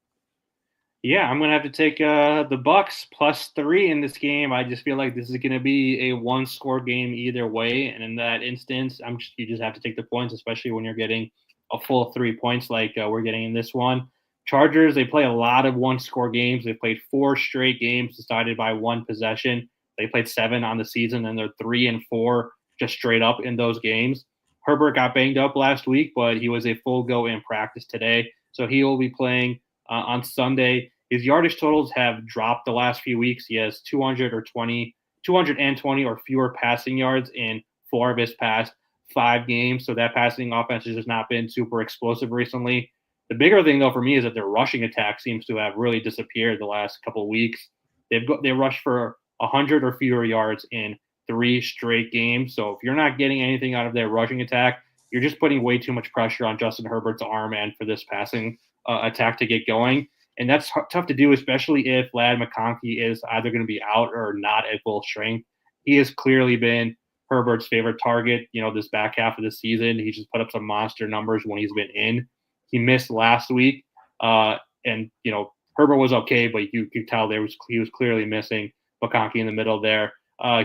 Yeah, I'm going to have to take the Bucks +3 in this game. I just feel like this is going to be a one-score game either way, and in that instance, you just have to take the points, especially when you're getting a full 3 points like we're getting in this one. Chargers, they play a lot of one-score games. They played 4 straight games decided by one possession. They played 7 on the season, and they're 3-4 just straight up in those games. Herbert got banged up last week, but he was a full go in practice today, so he will be playing on Sunday. His yardage totals have dropped the last few weeks. He has 220 or fewer passing yards in 4 of his past 5 games, so that passing offense has just not been super explosive recently. The bigger thing, though, for me is that their rushing attack seems to have really disappeared the last couple of weeks. They rushed for 100 or fewer yards in 3 straight games. So if you're not getting anything out of their rushing attack, you're just putting way too much pressure on Justin Herbert's arm and for this passing attack to get going. And that's tough to do, especially if Ladd McConkey is either going to be out or not at full strength. He has clearly been Herbert's favorite target, this back half of the season. He just put up some monster numbers when he's been in. He missed last week, and Herbert was okay, but you could tell he was clearly missing McConkey in the middle there.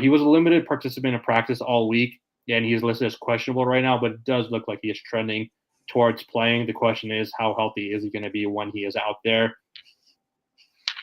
He was a limited participant in practice all week, and he's listed as questionable right now, but it does look like he is trending towards playing. The question is, how healthy is he going to be when he is out there?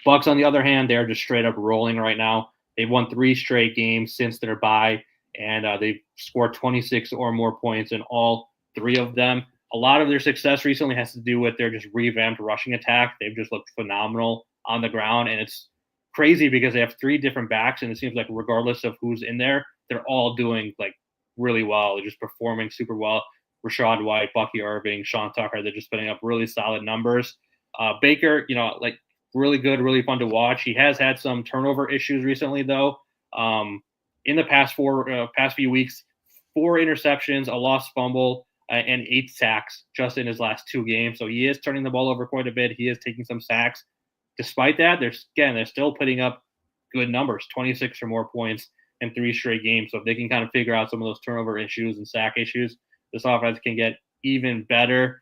Bucs, on the other hand, they're just straight up rolling right now. They've won 3 straight games since their bye, and they've scored 26 or more points in all 3 of them. A lot of their success recently has to do with their just revamped rushing attack. They've just looked phenomenal on the ground, and it's crazy because they have 3 different backs, and it seems like regardless of who's in there, they're all doing really well. They're just performing super well. Rachaad White, Bucky Irving, Sean Tucker, they're just putting up really solid numbers. Baker, really good, really fun to watch. He has had some turnover issues recently, though. In the past few weeks, 4 interceptions, a lost fumble, and 8 sacks just in his last 2 games. So he is turning the ball over quite a bit. He is taking some sacks. Despite that, they're still putting up good numbers, 26 or more points in 3 straight games. So if they can kind of figure out some of those turnover issues and sack issues, this offense can get even better.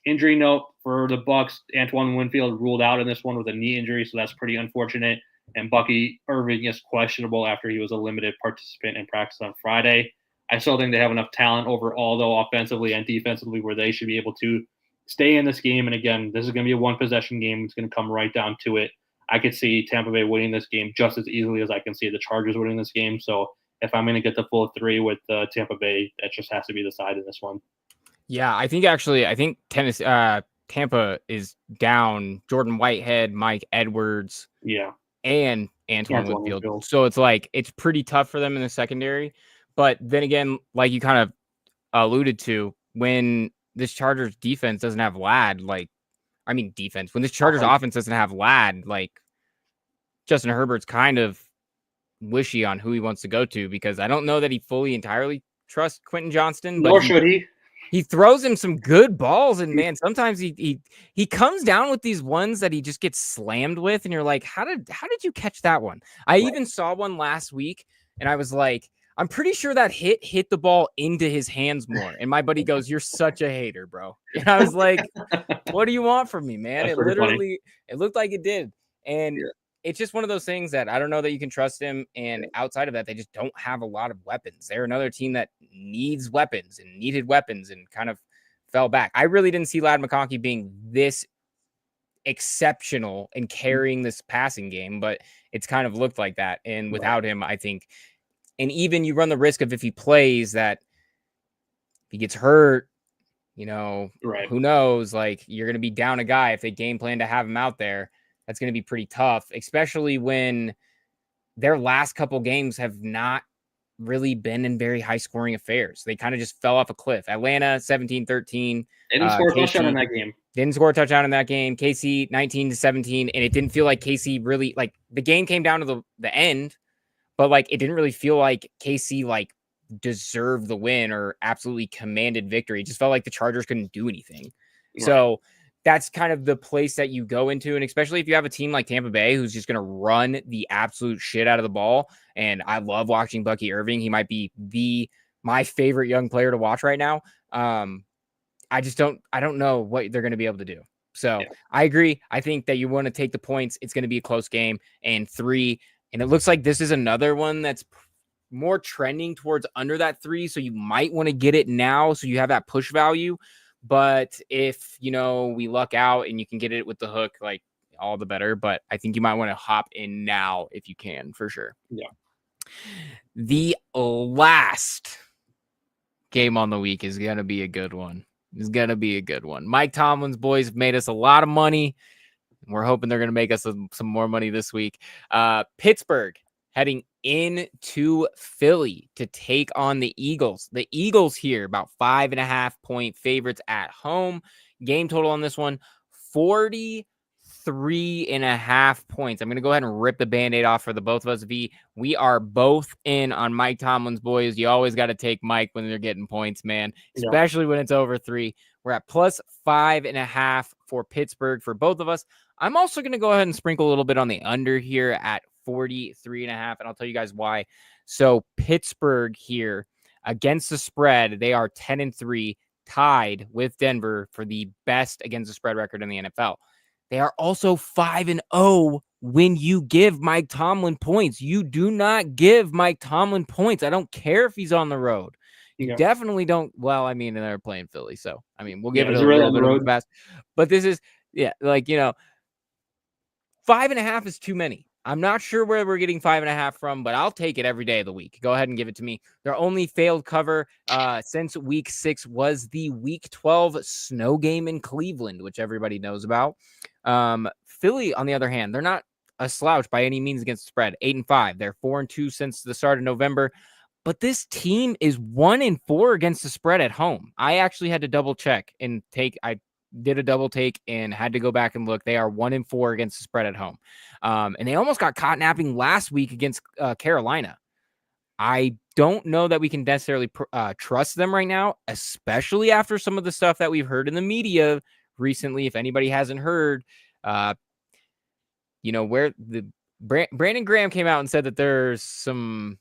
Injury note for the Bucs, Antoine Winfield ruled out in this one with a knee injury, so that's pretty unfortunate. And Bucky Irving is questionable after he was a limited participant in practice on Friday. I still think they have enough talent overall, though, offensively and defensively, where they should be able to stay in this game. And again, this is going to be a 1-possession game. It's going to come right down to it. I could see Tampa Bay winning this game just as easily as I can see the Chargers winning this game. So if I'm going to get the full 3 with Tampa Bay, that just has to be the side in this one. Yeah, I think Tampa is down Jordan Whitehead, Mike Edwards, and Antoine Winfield. So it's pretty tough for them in the secondary. But then again, like you kind of alluded to, when this Chargers defense doesn't have Ladd, when this Chargers offense doesn't have Ladd, Justin Herbert's kind of wishy on who he wants to go to, because I don't know that he fully entirely trusts Quentin Johnston. But nor should he. He throws him some good balls, and man, sometimes he comes down with these ones that he just gets slammed with, and you're like, how did you catch that one? I even saw one last week, and I was like, I'm pretty sure that hit the ball into his hands more. And my buddy goes, "You're such a hater, bro." And I was like, "What do you want from me, man?" It looked like it did. And it's just one of those things that I don't know that you can trust him. And outside of that, they just don't have a lot of weapons. They're another team that needs weapons and needed weapons and kind of fell back. I really didn't see Ladd McConkey being this exceptional in carrying this passing game, but it's kind of looked like that. And without him, I think, and even you run the risk of, if he plays, that if he gets hurt, who knows, you're going to be down a guy. If they game plan to have him out there, that's going to be pretty tough, especially when their last couple games have not really been in very high scoring affairs. They kind of just fell off a cliff. Atlanta 17-13. They didn't score a touchdown in that game. Didn't score a touchdown in that game. KC 19-17. And it didn't feel like KC really, the game came down to the end, but it didn't really feel like KC deserved the win or absolutely commanded victory. It just felt like the Chargers couldn't do anything. Right. So that's kind of the place that you go into. And especially if you have a team like Tampa Bay, who's just going to run the absolute shit out of the ball. And I love watching Bucky Irving. He might be my favorite young player to watch right now. I don't know what they're going to be able to do. So I agree. I think that you want to take the points. It's going to be a close game, and 3. And it looks like this is another one that's more trending towards under that 3. So you might want to get it now, so you have that push value. But if, we luck out and you can get it with the hook, like all the better. But I think you might want to hop in now if you can, for sure. Yeah. The last game on the week is going to be a good one. Mike Tomlin's boys made us a lot of money. We're hoping they're going to make us some more money this week. Pittsburgh heading into Philly to take on the Eagles. The Eagles here, about 5.5-point favorites at home. Game total on this one, 43.5 points. I'm going to go ahead and rip the Band-Aid off for the both of us. We are both in on Mike Tomlin's boys. You always got to take Mike when they're getting points, man, especially when it's over 3. We're at plus 5.5 for Pittsburgh for both of us. I'm also going to go ahead and sprinkle a little bit on the under here at 43.5, and I'll tell you guys why. So Pittsburgh here against the spread, they are 10-3, tied with Denver for the best against the spread record in the NFL. They are also 5-0 when you give Mike Tomlin points. You do not give Mike Tomlin points. I don't care if he's on the road. You definitely don't. Well, I mean, they're playing Philly, so I mean, we'll give it a little bit of a pass. But this is, 5.5 is too many. I'm not sure where we're getting 5.5 from, but I'll take it every day of the week. Go ahead and give it to me. Their only failed cover since week 6 was the week 12 snow game in Cleveland, which everybody knows about. Philly, on the other hand, they're not a slouch by any means against the spread. 8-5. They're 4-2 since the start of November. But this team is 1-4 against the spread at home. I actually had to double check and I did a double take and had to go back and look. They are 1-4 against the spread at home. And they almost got caught napping last week against Carolina. I don't know that we can necessarily trust them right now, especially after some of the stuff that we've heard in the media recently. If anybody hasn't heard, where the Brandon Graham came out and said that there's some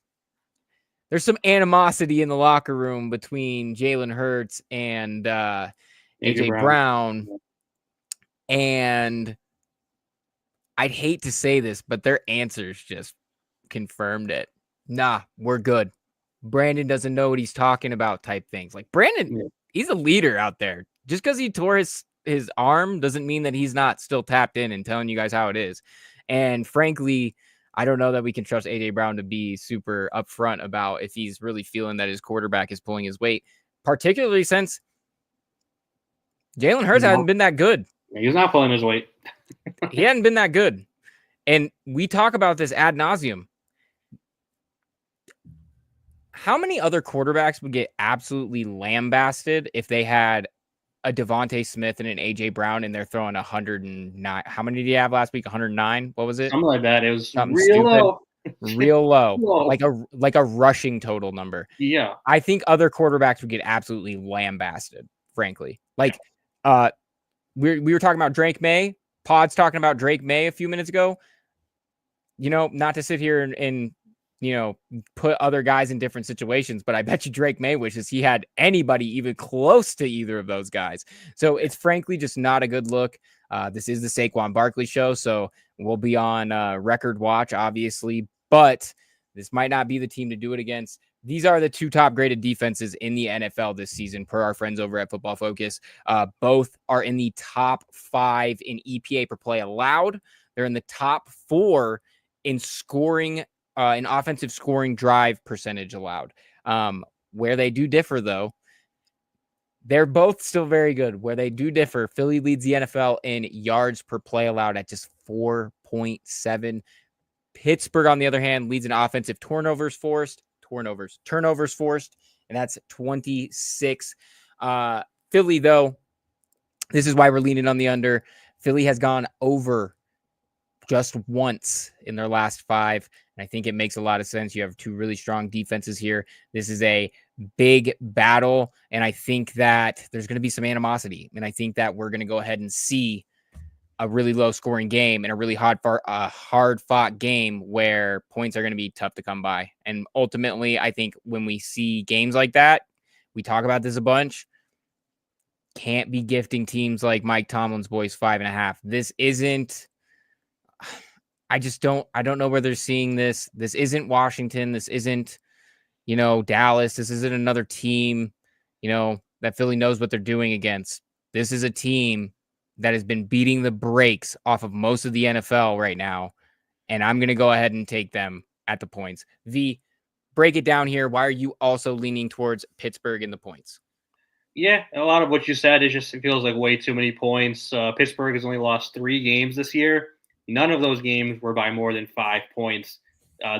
animosity in the locker room between Jalen Hurts and AJ Brown. And I'd hate to say this, but their answers just confirmed it. Nah, we're good. Brandon doesn't know what he's talking about type things. Like Brandon, he's a leader out there. Just because he tore his arm doesn't mean that he's not still tapped in and telling you guys how it is. And frankly, I don't know that we can trust AJ Brown to be super upfront about if he's really feeling that his quarterback is pulling his weight, particularly since Jalen Hurts hasn't been that good. He's not pulling his weight. He hadn't been that good. And we talk about this ad nauseum. How many other quarterbacks would get absolutely lambasted if they had a Devontae Smith and an AJ Brown and they're throwing 109? How many did you have last week? 109? What was it? Something like that. It was real low. Like a rushing total number. Yeah. I think other quarterbacks would get absolutely lambasted, frankly. We were talking about Drake May. Pod's talking about Drake May a few minutes ago. Not to sit here and put other guys in different situations, but I bet you Drake May wishes he had anybody even close to either of those guys. So it's frankly just not a good look. This is the Saquon Barkley show, so we'll be on record watch, obviously, but this might not be the team to do it against. These are the 2 top graded defenses in the NFL this season, per our friends over at Football Focus. Both are in the top 5 in EPA per play allowed. They're in the top 4 in scoring, in offensive scoring drive percentage allowed. Where they do differ, though, they're both still very good. Where they do differ, Philly leads the NFL in yards per play allowed at just 4.7. Pittsburgh, on the other hand, leads in offensive turnovers forced, and that's 26. Philly, though, this is why we're leaning on the under. Philly has gone over just once in their last 5, and I think it makes a lot of sense. You have 2 really strong defenses here. This is a big battle, and I think that there's going to be some animosity, and I think that we're going to go ahead and see a really low scoring game and a really hard fought game where points are going to be tough to come by. And ultimately, I think when we see games like that, we talk about this a bunch, can't be gifting teams like Mike Tomlin's boys 5.5. This isn't, I don't know where they're seeing this. This isn't Washington. This isn't, Dallas. This isn't another team, that Philly knows what they're doing against. This is a team that has been beating the brakes off of most of the NFL right now, and I'm going to go ahead and take them at the points. Break it down here. Why are you also leaning towards Pittsburgh in the points? Yeah, a lot of what you said is just, it feels like way too many points. Pittsburgh has only lost 3 games this year. None of those games were by more than 5 points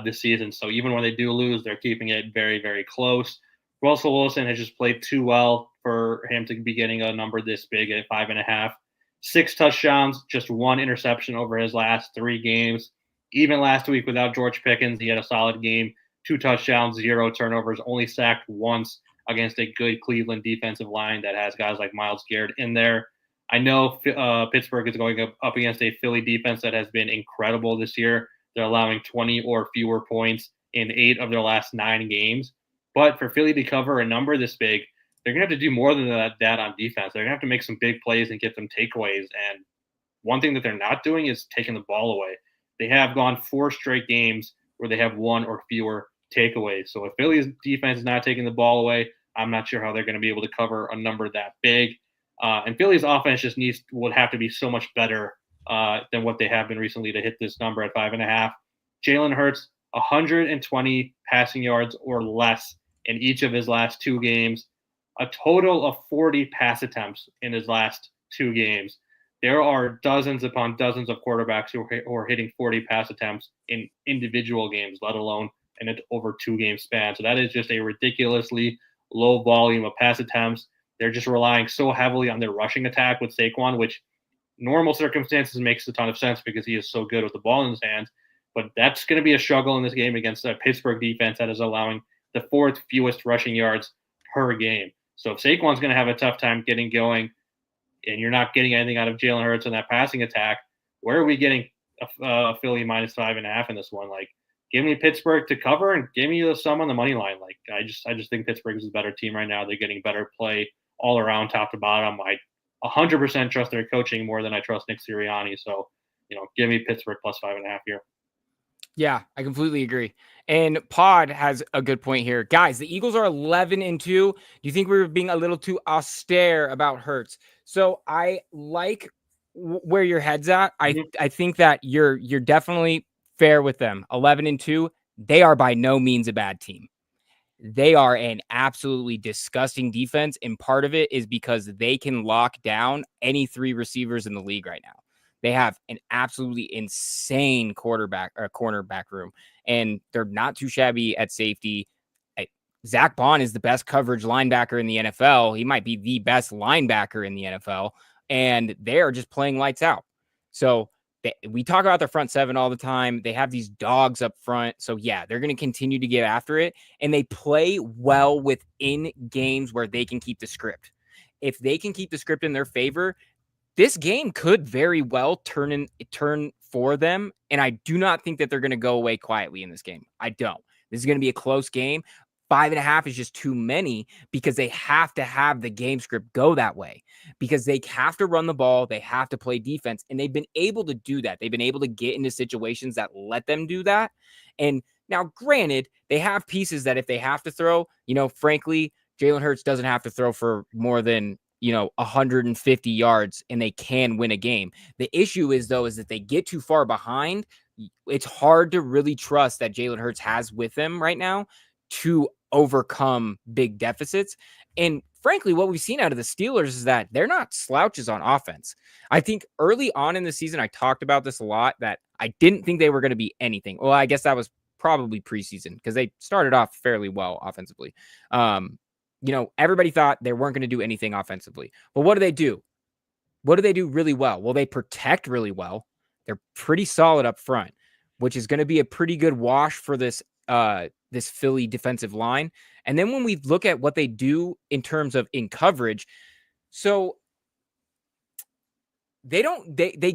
this season. So even when they do lose, they're keeping it very, very close. Russell Wilson has just played too well for him to be getting a number this big at 5.5. 6 touchdowns, just 1 interception over his last 3 games. Even last week without George Pickens, he had a solid game. 2 touchdowns, 0 turnovers, only sacked once against a good Cleveland defensive line that has guys like Myles Garrett in there. I know Pittsburgh is going up against a Philly defense that has been incredible this year. They're allowing 20 or fewer points in 8 of their last 9 games. But for Philly to cover a number this big, they're going to have to do more than that on defense. They're going to have to make some big plays and get some takeaways. And one thing that they're not doing is taking the ball away. They have gone 4 straight games where they have 1 or fewer takeaways. So if Philly's defense is not taking the ball away, I'm not sure how they're going to be able to cover a number that big. And Philly's offense just would have to be so much better than what they have been recently to hit this number at 5.5. Jalen Hurts, 120 passing yards or less in each of his last 2 games, a total of 40 pass attempts in his last 2 games. There are dozens upon dozens of quarterbacks who are hitting 40 pass attempts in individual games, let alone in an over 2-game span. So that is just a ridiculously low volume of pass attempts. They're just relying so heavily on their rushing attack with Saquon, which normal circumstances makes a ton of sense because he is so good with the ball in his hands. But that's going to be a struggle in this game against a Pittsburgh defense that is allowing the 4th fewest rushing yards per game. So if Saquon's going to have a tough time getting going and you're not getting anything out of Jalen Hurts in that passing attack, where are we getting a Philly minus 5.5 in this one? Like, give me Pittsburgh to cover and give me some on the money line. Like, I just think Pittsburgh is a better team right now. They're getting better play all around, top to bottom. I 100% trust their coaching more than I trust Nick Sirianni. So, give me Pittsburgh plus 5.5 here. Yeah, I completely agree. And Pod has a good point here. Guys, the Eagles are 11-2. Do you think we were being a little too austere about Hurts? So I like where your head's at. I think that you're definitely fair with them. 11-2. They are by no means a bad team. They are an absolutely disgusting defense. And part of it is because they can lock down any 3 receivers in the league right now. They have an absolutely insane cornerback room, and they're not too shabby at safety. Zach Bond is the best coverage linebacker in the NFL. He might be the best linebacker in the NFL, and they are just playing lights out. So we talk about their front 7 all the time. They have these dogs up front. So yeah, they're going to continue to get after it, and they play well within games where they can keep the script. If they can keep the script in their favor, this game could very well turn for them, and I do not think that they're going to go away quietly in this game. I don't. This is going to be a close game. 5.5 is just too many because they have to have the game script go that way because they have to run the ball. They have to play defense, and they've been able to do that. They've been able to get into situations that let them do that. And now, granted, they have pieces that if they have to throw, frankly, Jalen Hurts doesn't have to throw for more than 150 yards and they can win a game. The issue is that they get too far behind. It's hard to really trust that Jalen Hurts has with them right now to overcome big deficits. And frankly, what we've seen out of the Steelers is that they're not slouches on offense. I think early on in the season, I talked about this a lot, that I didn't think they were going to be anything. Well, I guess that was probably preseason because they started off fairly well offensively. Everybody thought they weren't going to do anything offensively. But what do they do? What do they do really well? Well, they protect really well. They're pretty solid up front, which is going to be a pretty good wash for this Philly defensive line. And then when we look at what they do in terms of in coverage, so they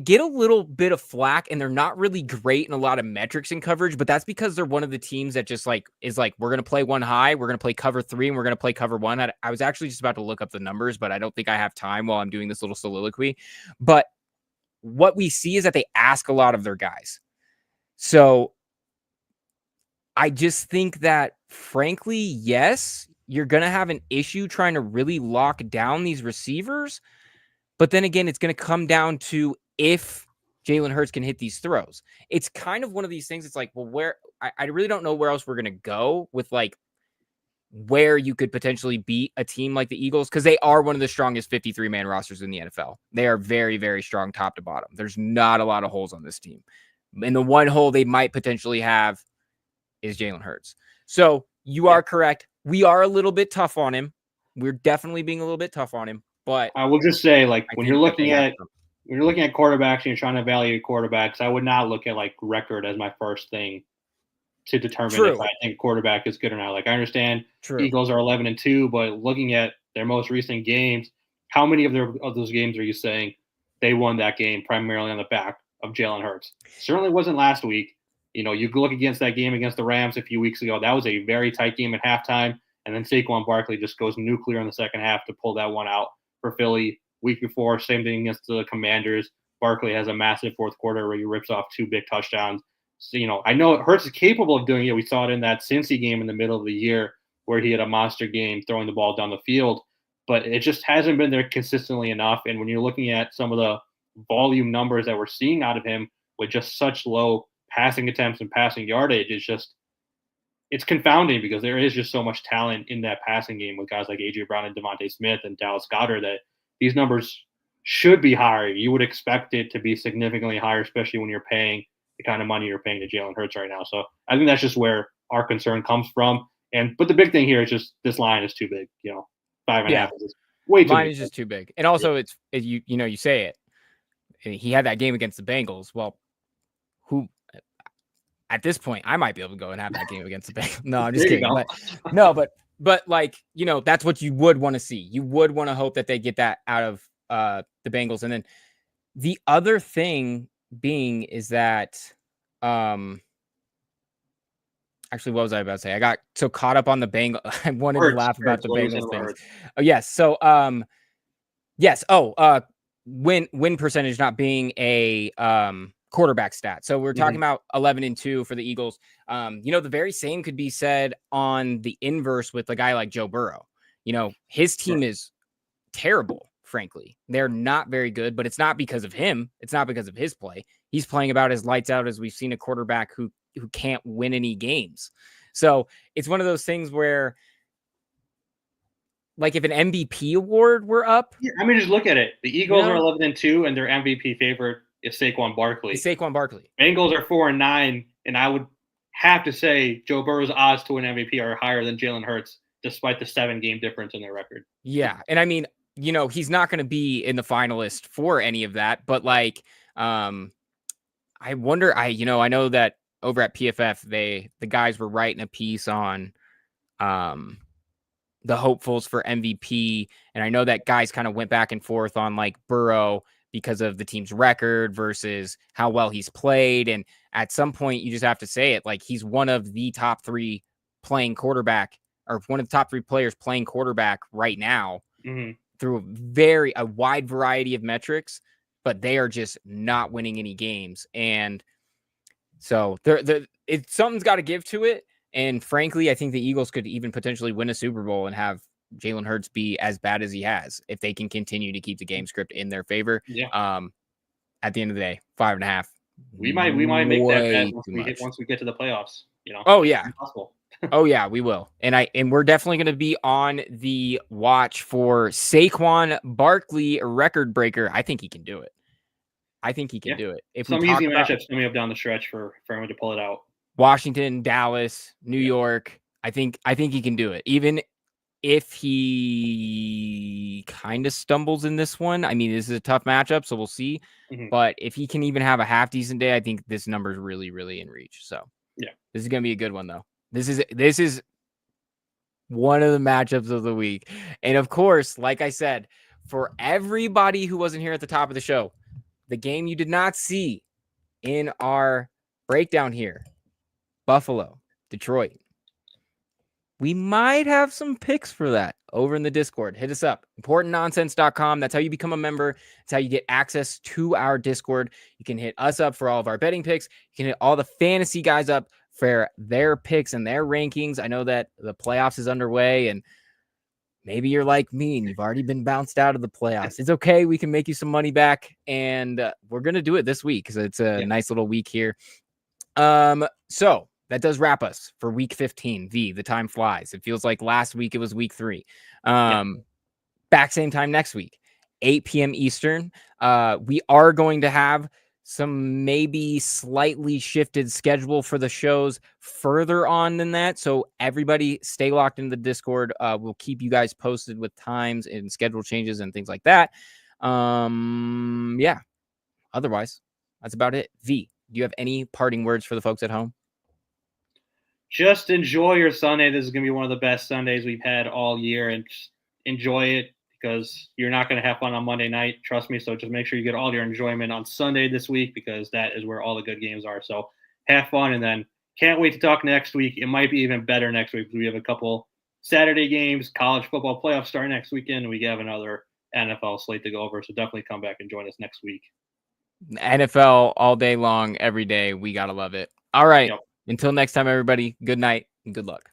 get a little bit of flack and they're not really great in a lot of metrics in coverage, but that's because they're one of the teams that just is we're going to play 1 high, we're going to play cover 3, and we're going to play cover 1. I was actually just about to look up the numbers, but I don't think I have time while I'm doing this little soliloquy. But what we see is that they ask a lot of their guys. So I just think that, frankly, yes, you're going to have an issue trying to really lock down these receivers. But then again, it's going to come down to if Jalen Hurts can hit these throws. It's kind of one of these things. It's like, well, I really don't know where else we're going to go with like where you could potentially beat a team like the Eagles, because they are one of the strongest 53-man rosters in the NFL. They are very, very strong top to bottom. There's not a lot of holes on this team. And the one hole they might potentially have is Jalen Hurts. So you are correct. We are a little bit tough on him. We're definitely being a little bit tough on him. But I will just say, like, when you're looking at quarterbacks and you're trying to evaluate quarterbacks, I would not look at like record as my first thing to determine if I think quarterback is good or not. Like, I understand Eagles are 11-2, but looking at their most recent games, how many of those games are you saying they won that game primarily on the back of Jalen Hurts? Certainly wasn't last week. You know, you look against that game against the Rams a few weeks ago. That was a very tight game at halftime, and then Saquon Barkley just goes nuclear in the second half to pull that one out for Philly. Week before, same thing against the Commanders. Barkley has a massive fourth quarter where he rips off 2 big touchdowns. So, you know, I know Hurts is capable of doing it. We saw it in that Cincy game in the middle of the year where he had a monster game throwing the ball down the field, but it just hasn't been there consistently enough. And when you're looking at some of the volume numbers that we're seeing out of him with just such low passing attempts and passing yardage, it's confounding because there is just so much talent in that passing game with guys like A.J. Brown and Devontae Smith and Dallas Goedert that these numbers should be higher. You would expect it to be significantly higher, especially when you're paying the kind of money you're paying to Jalen Hurts right now. So I think that's just where our concern comes from. But the big thing here is just this line is too big. 5.5 is way too big. Line is just too big. And also you say it. He had that game against the Bengals. Well, who at this point I might be able to go and have that game against the Bengals. No, I'm just kidding. But like, that's what you would want to see. You would want to hope that they get that out of the Bengals. And then the other thing being is that actually, what was I about to say? I got so caught up on the Bengals. I wanted to laugh about the Bengals things. Oh, yes. So yes. Win percentage not being a quarterback stat. So we're talking about 11-2 for the Eagles. The very same could be said on the inverse with a guy like Joe Burrow. His team is terrible. Frankly, they're not very good, but it's not because of him. It's not because of his play. He's playing about as lights out as we've seen a quarterback who can't win any games. So it's one of those things where, like, if an MVP award were up, just look at it. The Eagles are 11-2, and their MVP favorite is Saquon Barkley. Bengals are 4-9, and I would have to say Joe Burrow's odds to win MVP are higher than Jalen Hurts, despite the 7-game difference in their record. Yeah, and I mean, he's not going to be in the finalist for any of that, but like, I wonder, I know that over at PFF, the guys were writing a piece on, the hopefuls for MVP. And I know that guys kind of went back and forth on like Burrow because of the team's record versus how well he's played. And at some point you just have to say it, like, he's one of the top 3 playing quarterback, or one of the top 3 players playing quarterback right now. Through a wide variety of metrics, but they are just not winning any games. And so something's got to give to it. And frankly, I think the Eagles could even potentially win a Super Bowl and have Jalen Hurts be as bad as he has if they can continue to keep the game script in their favor. Yeah. At the end of the day, 5.5. We might make that bet once we get to the playoffs. Oh yeah. Oh yeah, we will. And we're definitely going to be on the watch for Saquon Barkley, record breaker. I think he can do it. Do it. If some easy matchups coming up down the stretch for him to pull it out. Washington, Dallas, New York. I think he can do it. Even if he kind of stumbles in this one. I mean, this is a tough matchup, so we'll see. But if he can even have a half decent day, I think this number is really, really in reach. So yeah, this is going to be a good one though. This is one of the matchups of the week. And of course, like I said, for everybody who wasn't here at the top of the show, the game you did not see in our breakdown here, Buffalo, Detroit. We might have some picks for that over in the Discord. Hit us up, importantnonsense.com. That's how you become a member. That's how you get access to our Discord. You can hit us up for all of our betting picks. You can hit all the fantasy guys up for their picks and their rankings. I know that the playoffs is underway, and maybe you're like me and you've already been bounced out of the playoffs. It's okay. We can make you some money back, and we're going to do it this week because it's a nice little week here. So that does wrap us for week 15. The time flies. It feels like last week it was week 3. Back same time next week, 8 p.m. Eastern. We are going to have some maybe slightly shifted schedule for the shows further on than that. So everybody stay locked in the Discord. We'll keep you guys posted with times and schedule changes and things like that. Yeah. Otherwise, that's about it. Do you have any parting words for the folks at home? Just enjoy your Sunday. This is going to be one of the best Sundays we've had all year, and just enjoy it because you're not going to have fun on Monday night. Trust me. So just make sure you get all your enjoyment on Sunday this week because that is where all the good games are. So have fun, and then can't wait to talk next week. It might be even better next week because we have a couple Saturday games, college football playoffs start next weekend, and we have another NFL slate to go over. So definitely come back and join us next week. NFL all day long, every day. We got to love it. All right. Yep. Until next time, everybody, good night and good luck.